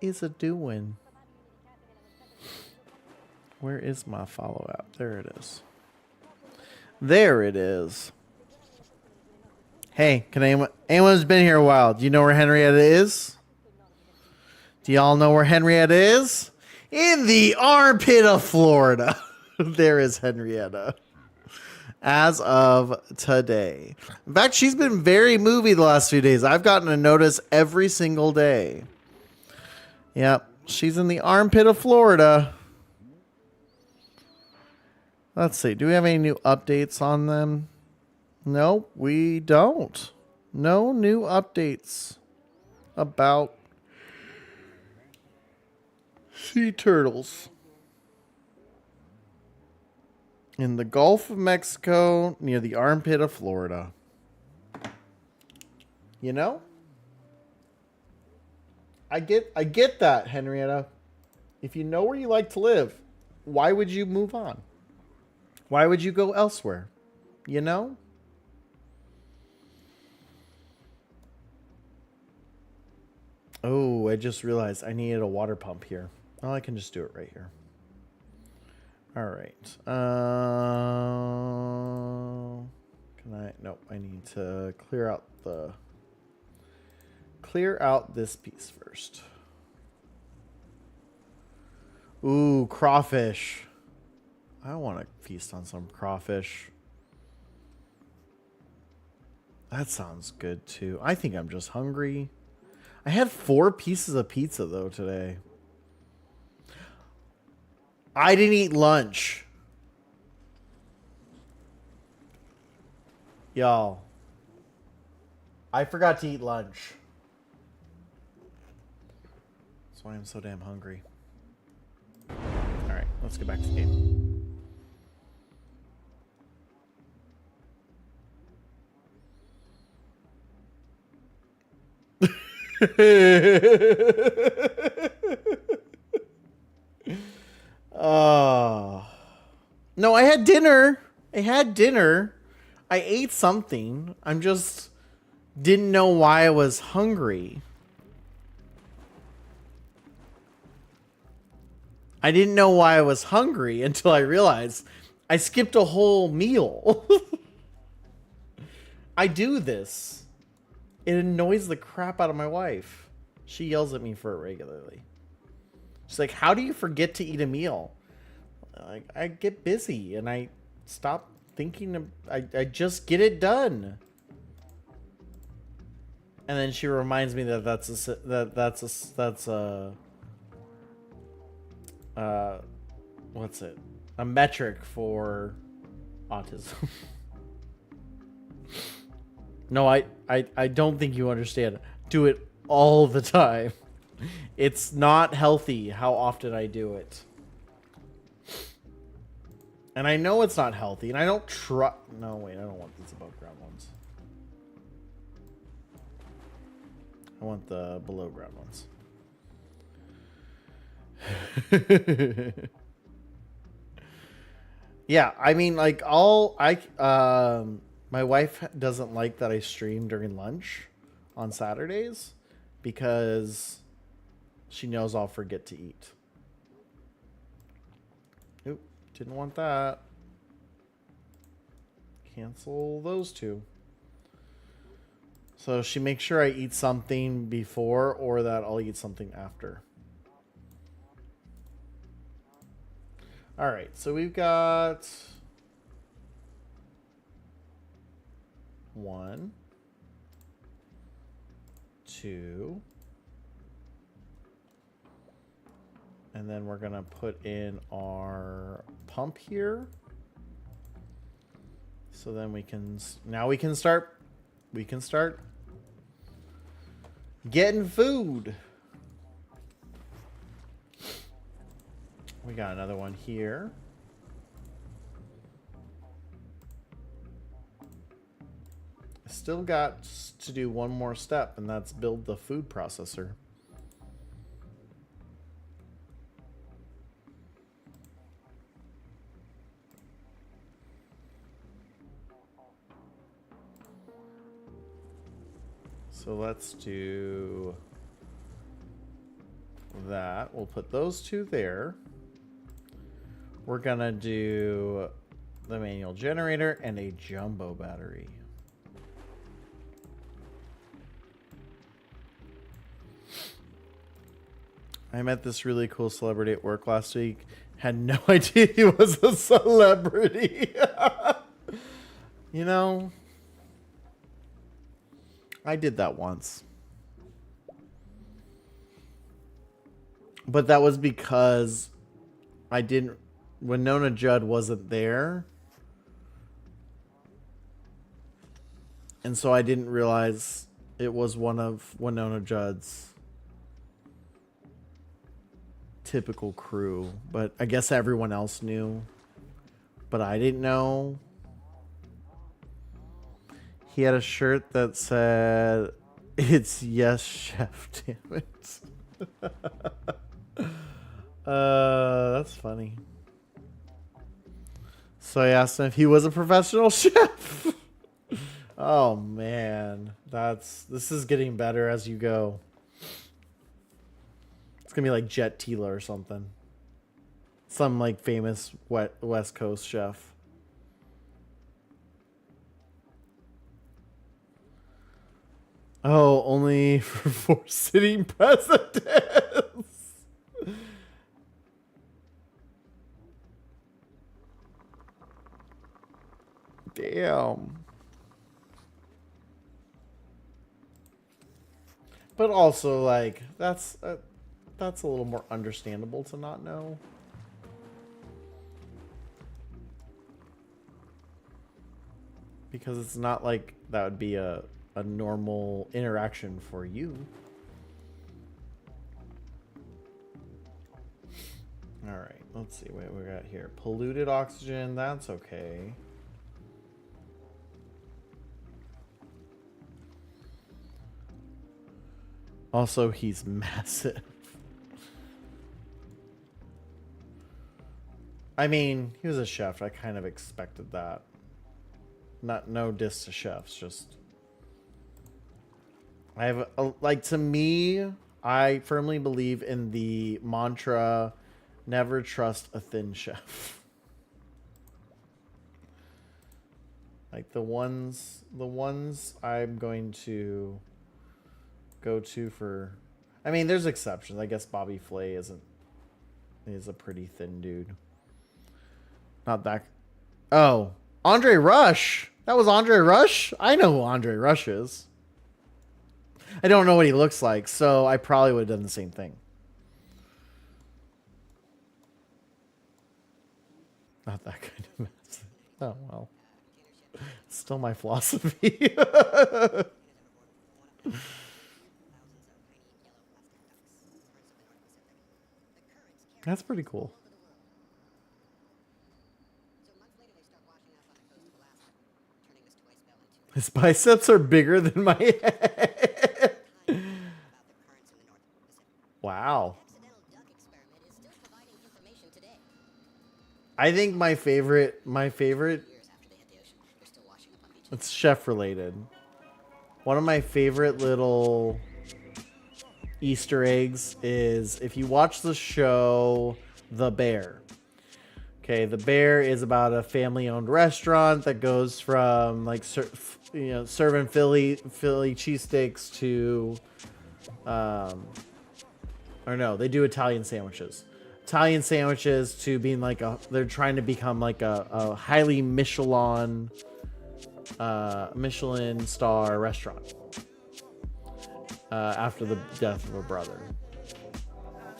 Speaker 4: is a doing. Where is my follow app? There it is. There it is. Hey, can anyone who's been here a while, do you know where Henrietta is? Do y'all know where Henrietta is? In the armpit of Florida. There is Henrietta. As of today. In fact, she's been very movie the last few days. I've gotten a notice every single day. Yep, she's in the armpit of Florida. Let's see. Do we have any new updates on them? No, we don't. No new updates about sea turtles. In the Gulf of Mexico, near the armpit of Florida. You know? I get that, Henrietta. If you know where you like to live, why would you move on? Why would you go elsewhere? You know? Oh, I just realized I needed a water pump here. Oh, I can just do it right here. All right. Can I? Nope. I need to clear out this piece first. Ooh, crawfish. I want to feast on some crawfish. That sounds good too. I think I'm just hungry. I had 4 pieces of pizza though today. I didn't eat lunch. Y'all. I forgot to eat lunch. That's why I'm so damn hungry. Alright, let's get back to the game. No, I had dinner. I ate something. I'm just didn't know why I was hungry. I didn't know why I was hungry until I realized I skipped a whole meal. I do this. It annoys the crap out of my wife. She yells at me for it regularly. She's like, how do you forget to eat a meal? I get busy and I stop thinking. I just get it done. And then she reminds me that what's it? A metric for autism. No, I don't think you understand. Do it all the time. It's not healthy how often I do it. And I know it's not healthy, and I don't try. No, wait, I don't want these above ground ones. I want the below ground ones. Yeah, I mean, like, my wife doesn't like that I stream during lunch on Saturdays because she knows I'll forget to eat. Oop, didn't want that. Cancel those two. So she makes sure I eat something before or that I'll eat something after. All right, so we've got 1, 2, and then we're gonna put in our pump here. So then we can start getting food. We got another one here. I still got to do one more step, and that's build the food processor. So let's do that. We'll put those two there. We're gonna do the manual generator and a jumbo battery. I met this really cool celebrity at work last week. Had no idea he was a celebrity. You know, I did that once. But that was because I didn't... Winona Judd wasn't there. And so I didn't realize it was one of Winona Judd's typical crew. But I guess everyone else knew. But I didn't know. He had a shirt that said, "It's yes, chef, damn it." That's funny. So I asked him if he was a professional chef. Oh man, this is getting better as you go. It's gonna be like Jet Tila or something. Some like famous West Coast chef. Oh, only for 4 sitting presidents. Damn. But also, like, that's a little more understandable to not know. Because it's not like that would be a normal interaction for you. All right, let's see what we got here. Polluted oxygen, that's okay. Also, he's massive. I mean, he was a chef. I kind of expected that. No diss to chefs, just... I have, like, to me, I firmly believe in the mantra, never trust a thin chef. Like, the ones I'm going to go to for... I mean, there's exceptions. I guess Bobby Flay is a pretty thin dude. Not that... Oh, Andre Rush! That was Andre Rush? I know who Andre Rush is. I don't know what he looks like, so I probably would have done the same thing. Not that kind of mess. Oh, well. Still my philosophy. That's pretty cool. His biceps are bigger than my head. Wow. I think my favorite, it's chef related. One of my favorite little Easter eggs is if you watch the show The Bear. Okay, The Bear is about a family-owned restaurant that goes from like serving Philly cheesesteaks to or no, they do Italian sandwiches. Italian sandwiches to being like they're trying to become like a highly Michelin star restaurant after the death of a brother.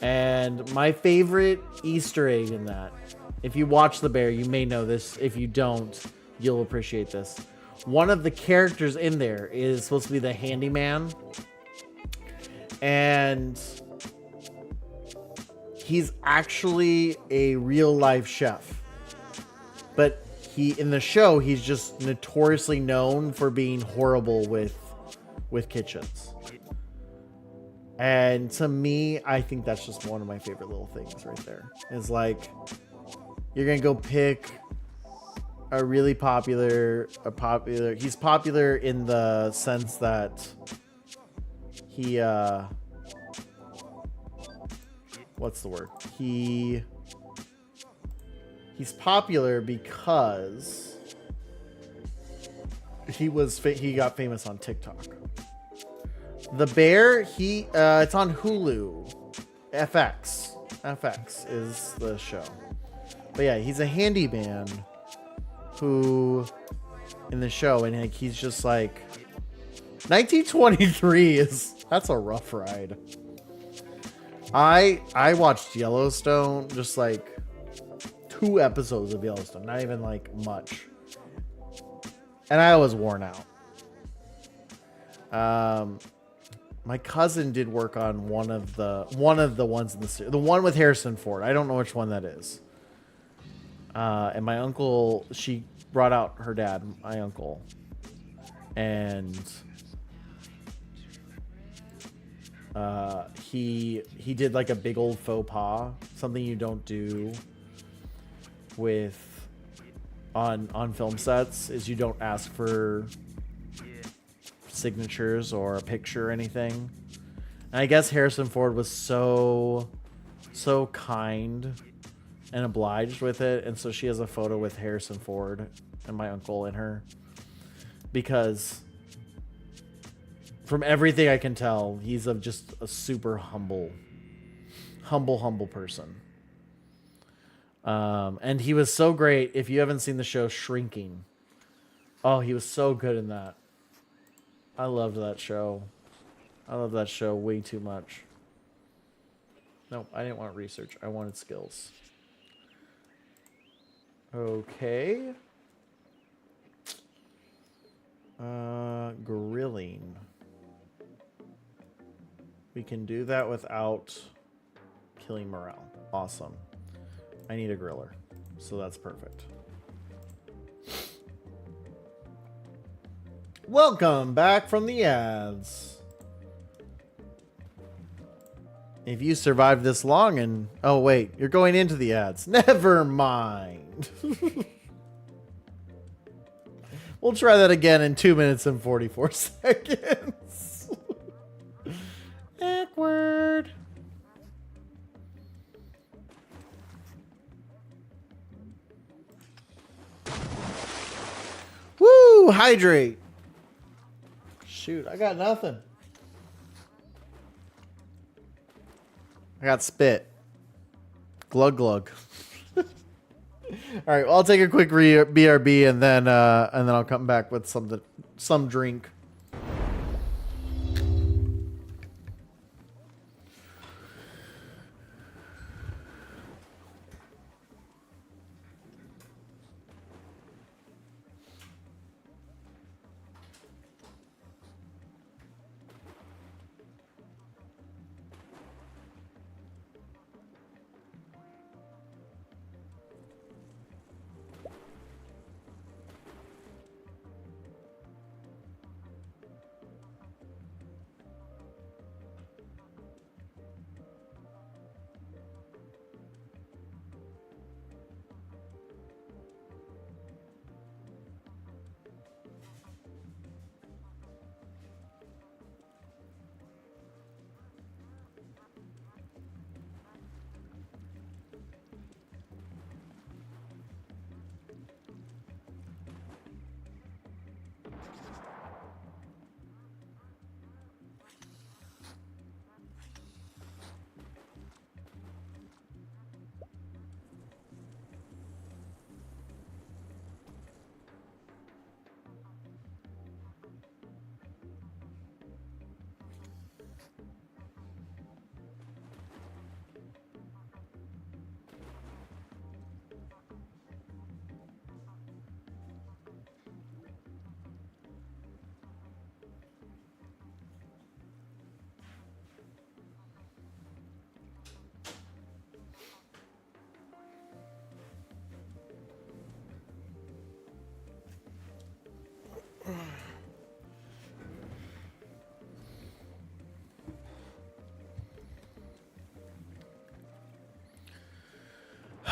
Speaker 4: And my favorite Easter egg in that, if you watch The Bear, you may know this. If you don't, you'll appreciate this. One of the characters in there is supposed to be the handyman, and he's actually a real life chef. But in the show, he's just notoriously known for being horrible with kitchens. And to me, I think that's just one of my favorite little things right there. Is like, you're going to go pick a really he's popular in the sense that he, what's the word? He's popular because he got famous on TikTok. The Bear, it's on Hulu. FX is the show. But yeah, he's a handyman who in the show, and like he's just like 1923 that's a rough ride. I watched Yellowstone, just like 2 episodes of Yellowstone, not even like much. And I was worn out. My cousin did work on one of the ones in the series, the one with Harrison Ford. I don't know which one that is. And my uncle, she brought out her dad, my uncle, and he did like a big old faux pas, something you don't do on film sets, is you don't ask for signatures or a picture or anything. And I guess Harrison Ford was so kind and obliged with it, and so she has a photo with Harrison Ford and my uncle in her, because from everything I can tell, he's just a super humble person. And he was so great. If you haven't seen the show Shrinking, oh, he was so good in that. I loved that show. I love that show way too much. Nope, I didn't want research. I wanted skills. Okay. Grilling. We can do that without killing morale. Awesome. I need a griller, so that's perfect. Welcome back from the ads. If you survived this long and... Oh, wait. You're going into the ads. Never mind. We'll try that again in 2 minutes and 44 seconds. Awkward. Woo! Hydrate. Shoot, I got nothing. I got spit. Glug glug. All right, well, I'll take a quick BRB and then I'll come back with some drink.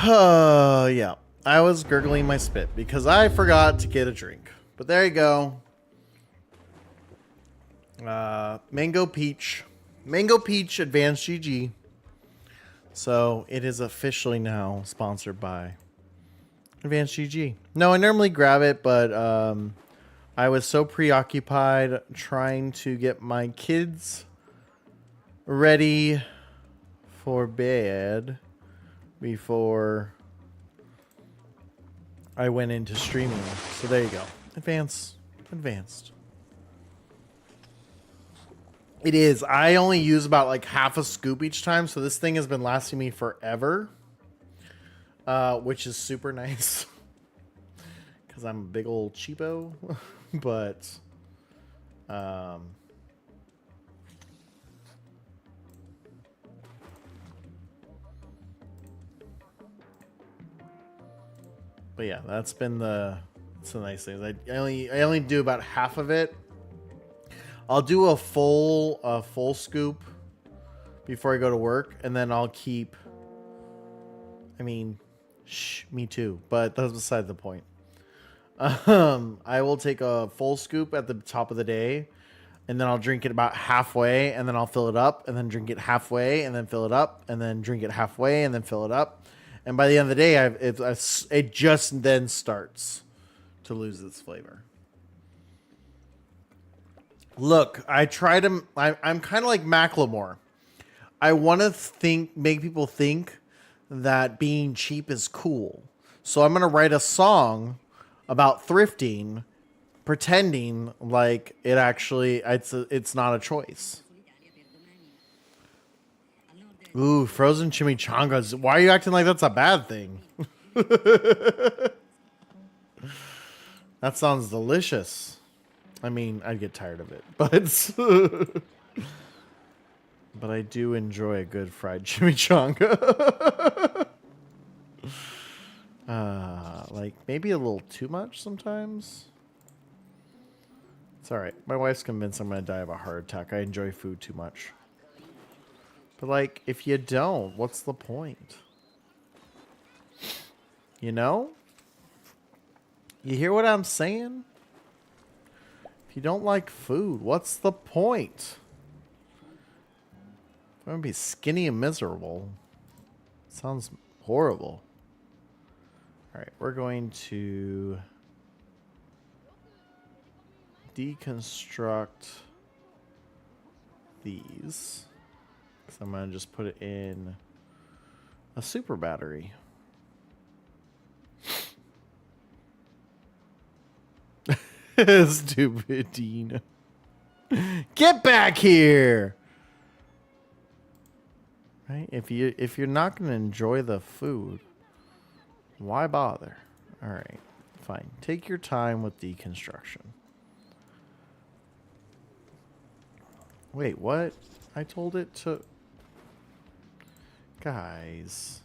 Speaker 4: Yeah. I was gurgling my spit because I forgot to get a drink. But there you go. Mango Peach. Mango Peach Advanced GG. So it is officially now sponsored by Advanced GG. No, I normally grab it, but I was so preoccupied trying to get my kids ready for bed before I went into streaming. So there you go. Advanced. It is. I only use about like half a scoop each time, so this thing has been lasting me forever, which is super nice because I'm a big old cheapo. But yeah, that's the nice thing. I only do about half of it. I'll do a full scoop before I go to work, and then I'll keep. I mean, me too, but that's beside the point. I will take a full scoop at the top of the day, and then I'll drink it about halfway, and then I'll fill it up, and then drink it halfway, and then fill it up, and then drink it halfway, and then fill it up. And by the end of the day, it just then starts to lose its flavor. Look, I'm kind of like Macklemore. I want to make people think that being cheap is cool. So I'm going to write a song about thrifting, pretending like it's not a choice. Ooh, frozen chimichangas. Why are you acting like that's a bad thing? That sounds delicious. I mean, I'd get tired of it, but but I do enjoy a good fried chimichanga. Like maybe a little too much sometimes. It's all right. My wife's convinced I'm gonna die of a heart attack. I enjoy food too much. But like, if you don't, what's the point? You know? You hear what I'm saying? If you don't like food, what's the point? I'm gonna be skinny and miserable. Sounds horrible. Alright, we're going to deconstruct these. So I'm gonna just put it in a super battery. Stupid Dean. Get back here. Right? If you're not gonna enjoy the food, why bother? Alright, fine. Take your time with deconstruction. Wait, what? I told it to... Guys.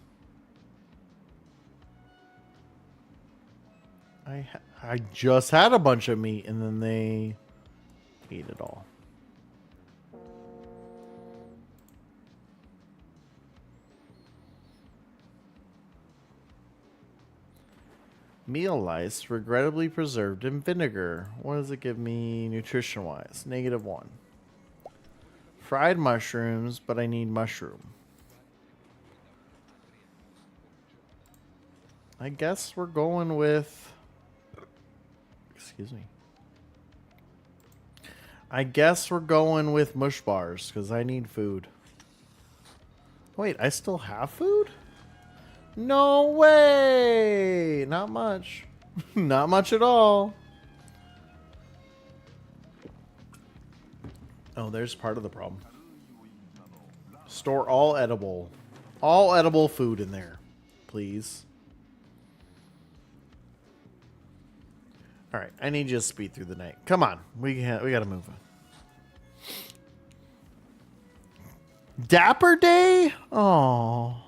Speaker 4: I just had a bunch of meat and then they ate it all. Meal lice regrettably preserved in vinegar. What does it give me nutrition wise? -1. Fried mushrooms, but I need mushroom. I guess we're going with... Excuse me. I guess we're going with mush bars, because I need food. Wait, I still have food? No way! Not much. Not much at all. Oh, there's part of the problem. Store all edible food in there, please. All right, I need you to speed through the night. Come on, we gotta move on. Dapper Day? Oh,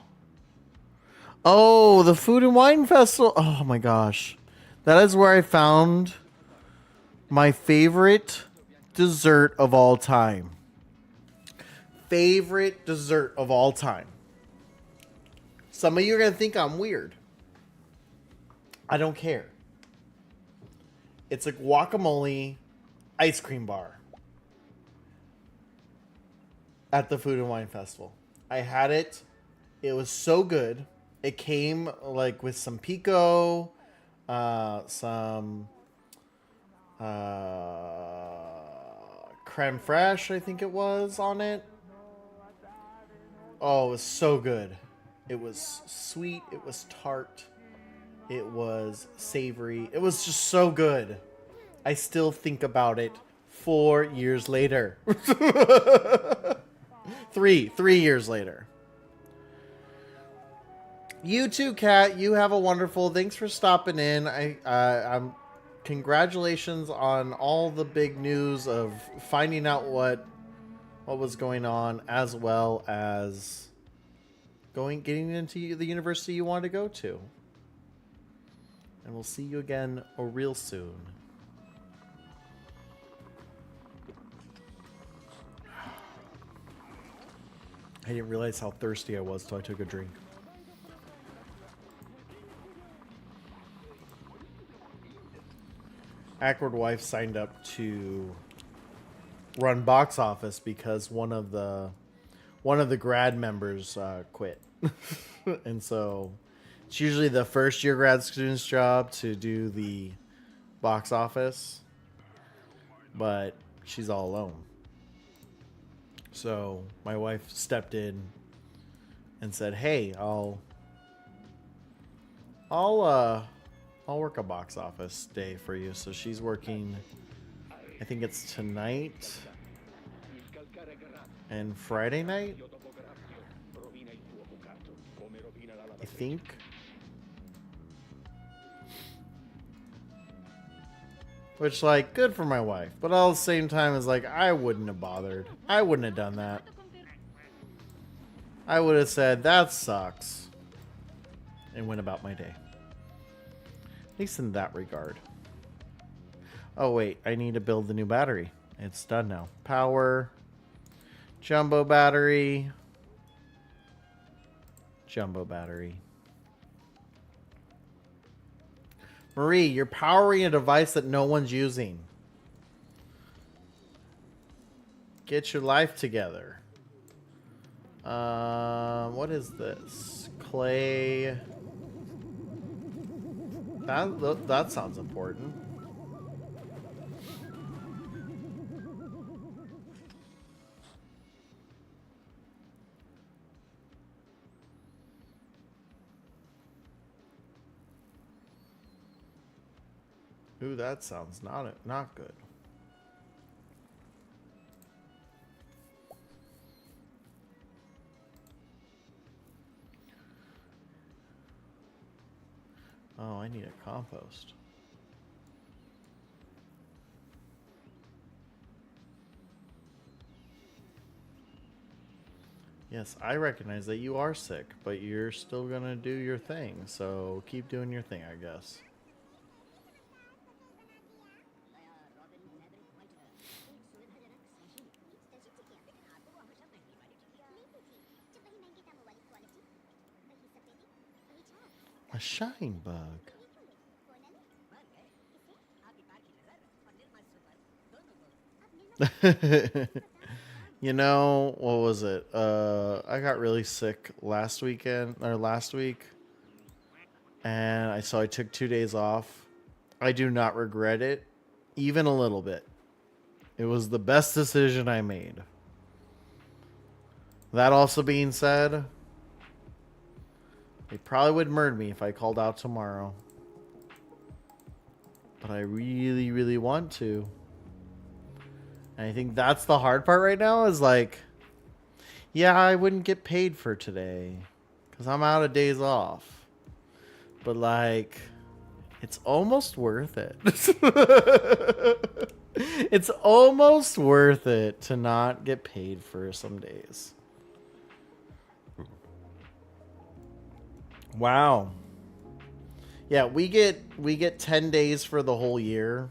Speaker 4: the Food and Wine Festival. Oh my gosh, that is where I found my favorite dessert of all time. Some of you are going to think I'm weird. I don't care. It's a guacamole ice cream bar at the Food and Wine Festival. I had it. It was so good. It came like with some pico, some creme fraiche, I think it was, on it. Oh, it was so good. It was sweet. It was tart. It was savory. It was just so good. I still think about it 4 years later. 3 years later. You too, Kat. You have a wonderful. Thanks for stopping in. I'm. Congratulations on all the big news of finding out what was going on, as well as getting into the university you want to go to. And we'll see you again real soon. I didn't realize how thirsty I was till I took a drink. Awkward Wife signed up to run box office because one of the grad members quit. And so it's usually the first year grad student's job to do the box office, but she's all alone. So my wife stepped in and said, "Hey, I'll work a box office day for you." So she's working, I think it's tonight and Friday night, I think. Which, like, good for my wife. But all at the same time, is like, I wouldn't have bothered. I wouldn't have done that. I would have said, that sucks, and went about my day. At least in that regard. Oh, wait. I need to build the new battery. It's done now. Power. Jumbo battery. Jumbo battery. Marie, you're powering a device that no one's using. Get your life together. What is this? Clay. That sounds important. Ooh, that sounds not good. Oh, I need a compost. Yes, I recognize that you are sick, but you're still gonna do your thing, so keep doing your thing, I guess. A shine bug. You know, what was it? I got really sick last week, and I took 2 days off. I do not regret it, even a little bit. It was the best decision I made. That also being said, they probably would murder me if I called out tomorrow. But I really, really want to. And I think that's the hard part right now is like, yeah, I wouldn't get paid for today because I'm out of days off. But like, it's almost worth it. It's almost worth it to not get paid for some days. Wow. Yeah, we get 10 days for the whole year,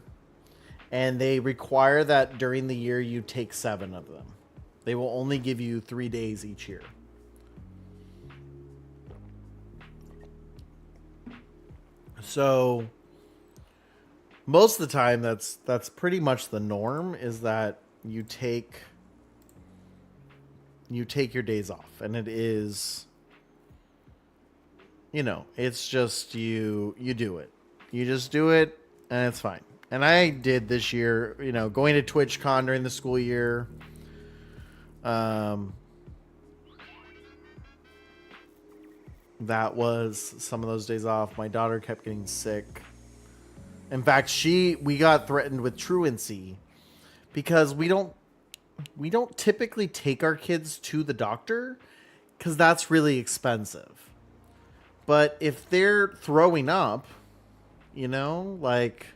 Speaker 4: and they require that during the year you take 7 of them. They will only give you 3 days each year. So most of the time, that's pretty much the norm, is that you take your days off, and it is, it's just you do it. You just do it, and it's fine. And I did this year, going to TwitchCon during the school year. That was some of those days off. My daughter kept getting sick. In fact, we got threatened with truancy because we don't typically take our kids to the doctor because that's really expensive. But if they're throwing up, like,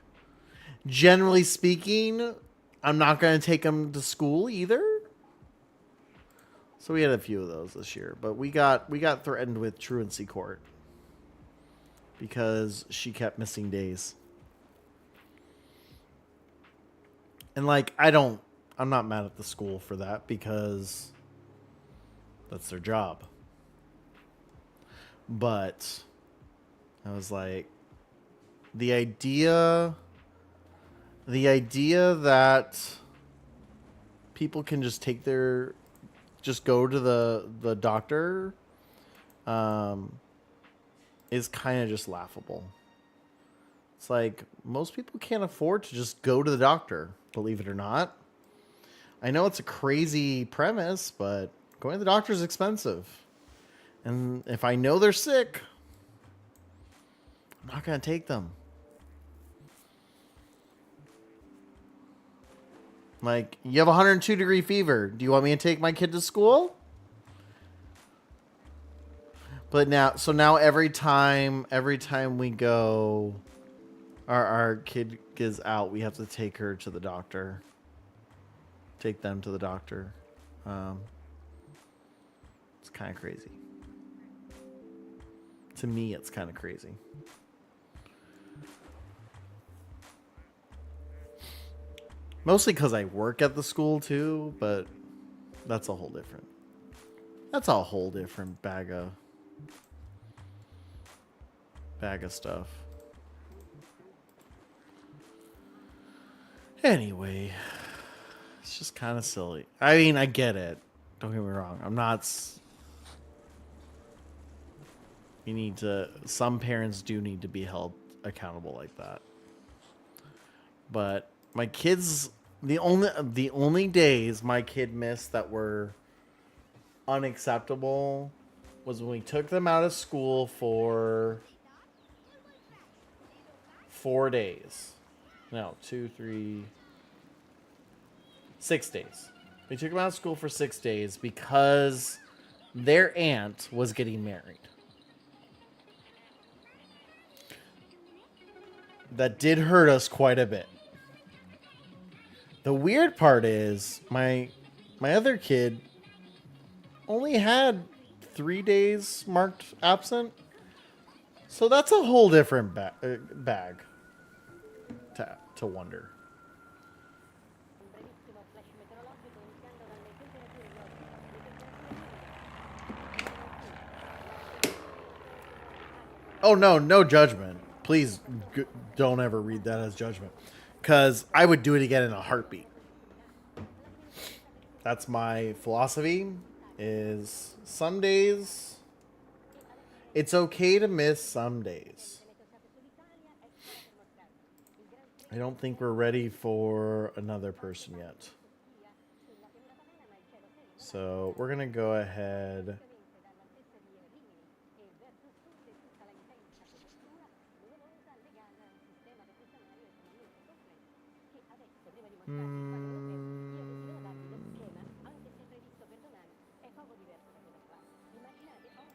Speaker 4: generally speaking, I'm not going to take them to school either. So we had a few of those this year, but we got threatened with truancy court because she kept missing days. And like, I'm not mad at the school for that because that's their job. But I was like, the idea that people can just go to the doctor is kind of just laughable. It's like, most people can't afford to just go to the doctor, believe it or not. I know it's a crazy premise, but going to the doctor is expensive. And if I know they're sick, I'm not going to take them. Like, you have 102-degree fever. Do you want me to take my kid to school? But now every time we go, our kid is out, we have to take her to the doctor. Take them to the doctor. It's kind of crazy. To me, it's kind of crazy. Mostly because I work at the school too, but that's a whole different bag of stuff. Anyway, it's just kind of silly. I mean, I get it. Don't get me wrong. Some parents do need to be held accountable like that. But my kids, the only days my kid missed that were unacceptable was when we took them out of school for 4 days. No, 6 days. We took them out of school for 6 days because their aunt was getting married. That did hurt us quite a bit. The weird part is my other kid only had 3 days marked absent. So that's a whole different bag to wonder. Oh, no judgment. Please don't ever read that as judgment. Because I would do it again in a heartbeat. That's my philosophy, is some days, it's okay to miss some days. I don't think we're ready for another person yet. So we're going to go ahead.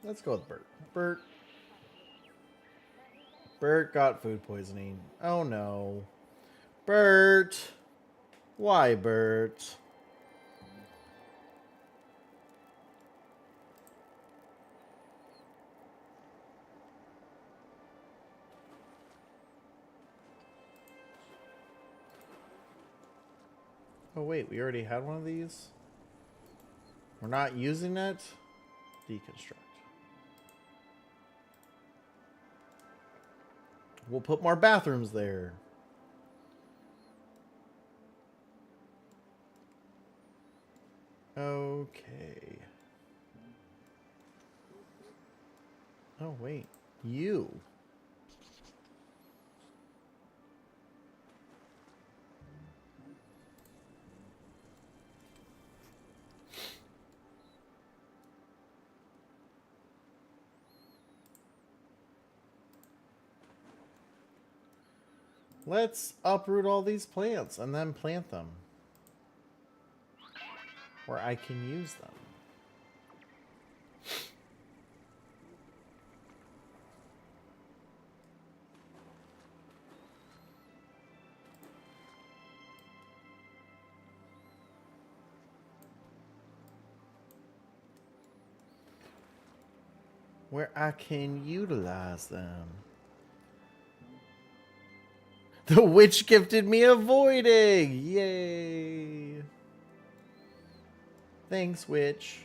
Speaker 4: Let's go with Bert. Bert got food poisoning. Oh no. Bert. Why, Bert? Oh wait, we already had one of these? We're not using it? Deconstruct. We'll put more bathrooms there. Okay. Oh, wait. You. Let's uproot all these plants and then plant them where I can use them. Where I can utilize them. The witch gifted me a void egg! Yay! Thanks, witch.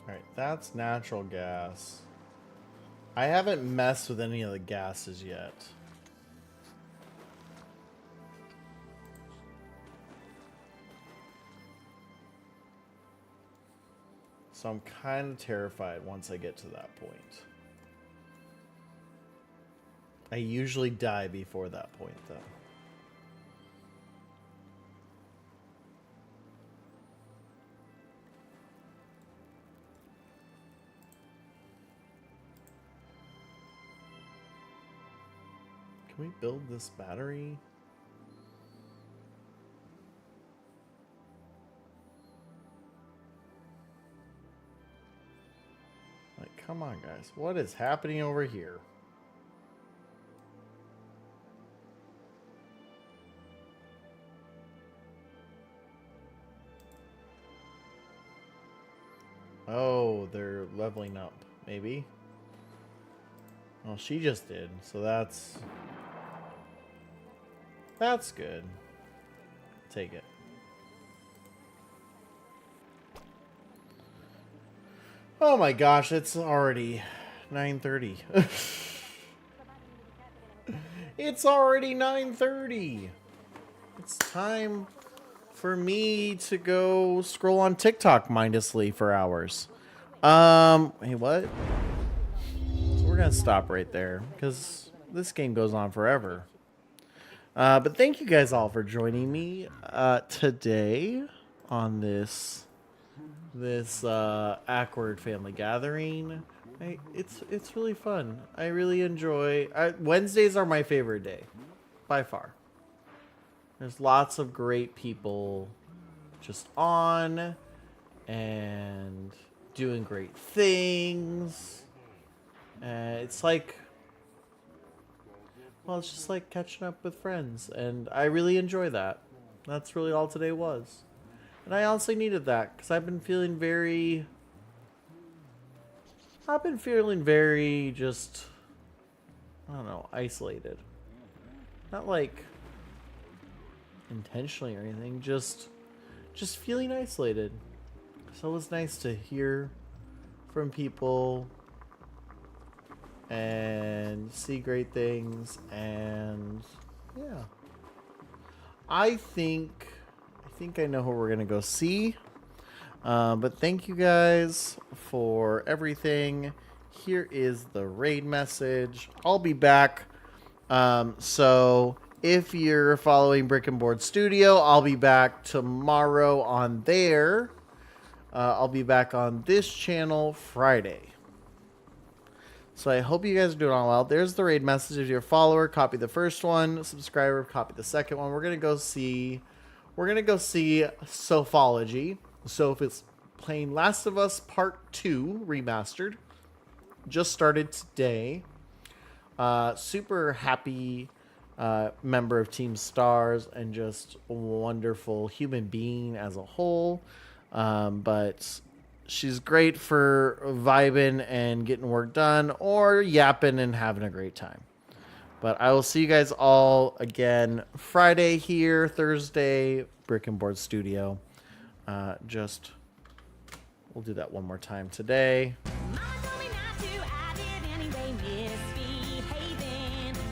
Speaker 4: Alright, that's natural gas. I haven't messed with any of the gases yet. So I'm kind of terrified once I get to that point. I usually die before that point, though. Can we build this battery? Like, come on, guys. What is happening over here? Oh, they're leveling up, maybe? Well, she just did, so that's good. Take it. Oh my gosh, it's already 9:30. It's already 9:30. It's time for me to go scroll on TikTok mindlessly for hours. Hey, what? So we're gonna stop right there because this game goes on forever. But thank you guys all for joining me today on this awkward family gathering. It's really fun. I really enjoy. Wednesdays are my favorite day, by far. There's lots of great people just on and doing great things. It's like, well, it's just like catching up with friends, and I really enjoy that. That's really all today was. And I honestly needed that, because I've been feeling very just, I don't know, isolated. Not like intentionally or anything, just feeling isolated. So it was nice to hear from people and see great things, and yeah, I think I know who we're gonna go see, but thank you guys for everything. Here is the raid message. I'll be back, so if you're following Brick and Board Studio, I'll be back tomorrow on there. I'll be back on this channel Friday. So I hope you guys are doing all well. There's the raid message. If you're a follower, copy the first one. Subscriber, copy the second one. We're gonna go see Sophology. So if it's playing Last of Us Part 2 remastered. Just started today. Super happy member of Team Stars and just a wonderful human being as a whole. But she's great for vibing and getting work done or yapping and having a great time. But I will see you guys all again Friday here, Thursday, Brick and Board Studio. We'll do that one more time today.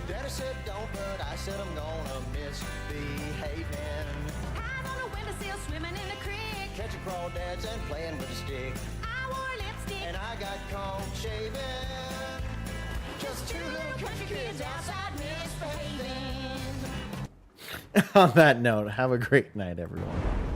Speaker 6: Daddy said don't, but I said I'm gonna misbehaving. I'm on a windowsill swimming in the creek, catching crawdads and playing with a stick. I wore lipstick and I got caught shaving. Just two little country kids outside misbehaving.
Speaker 4: On that note, have a great night, everyone.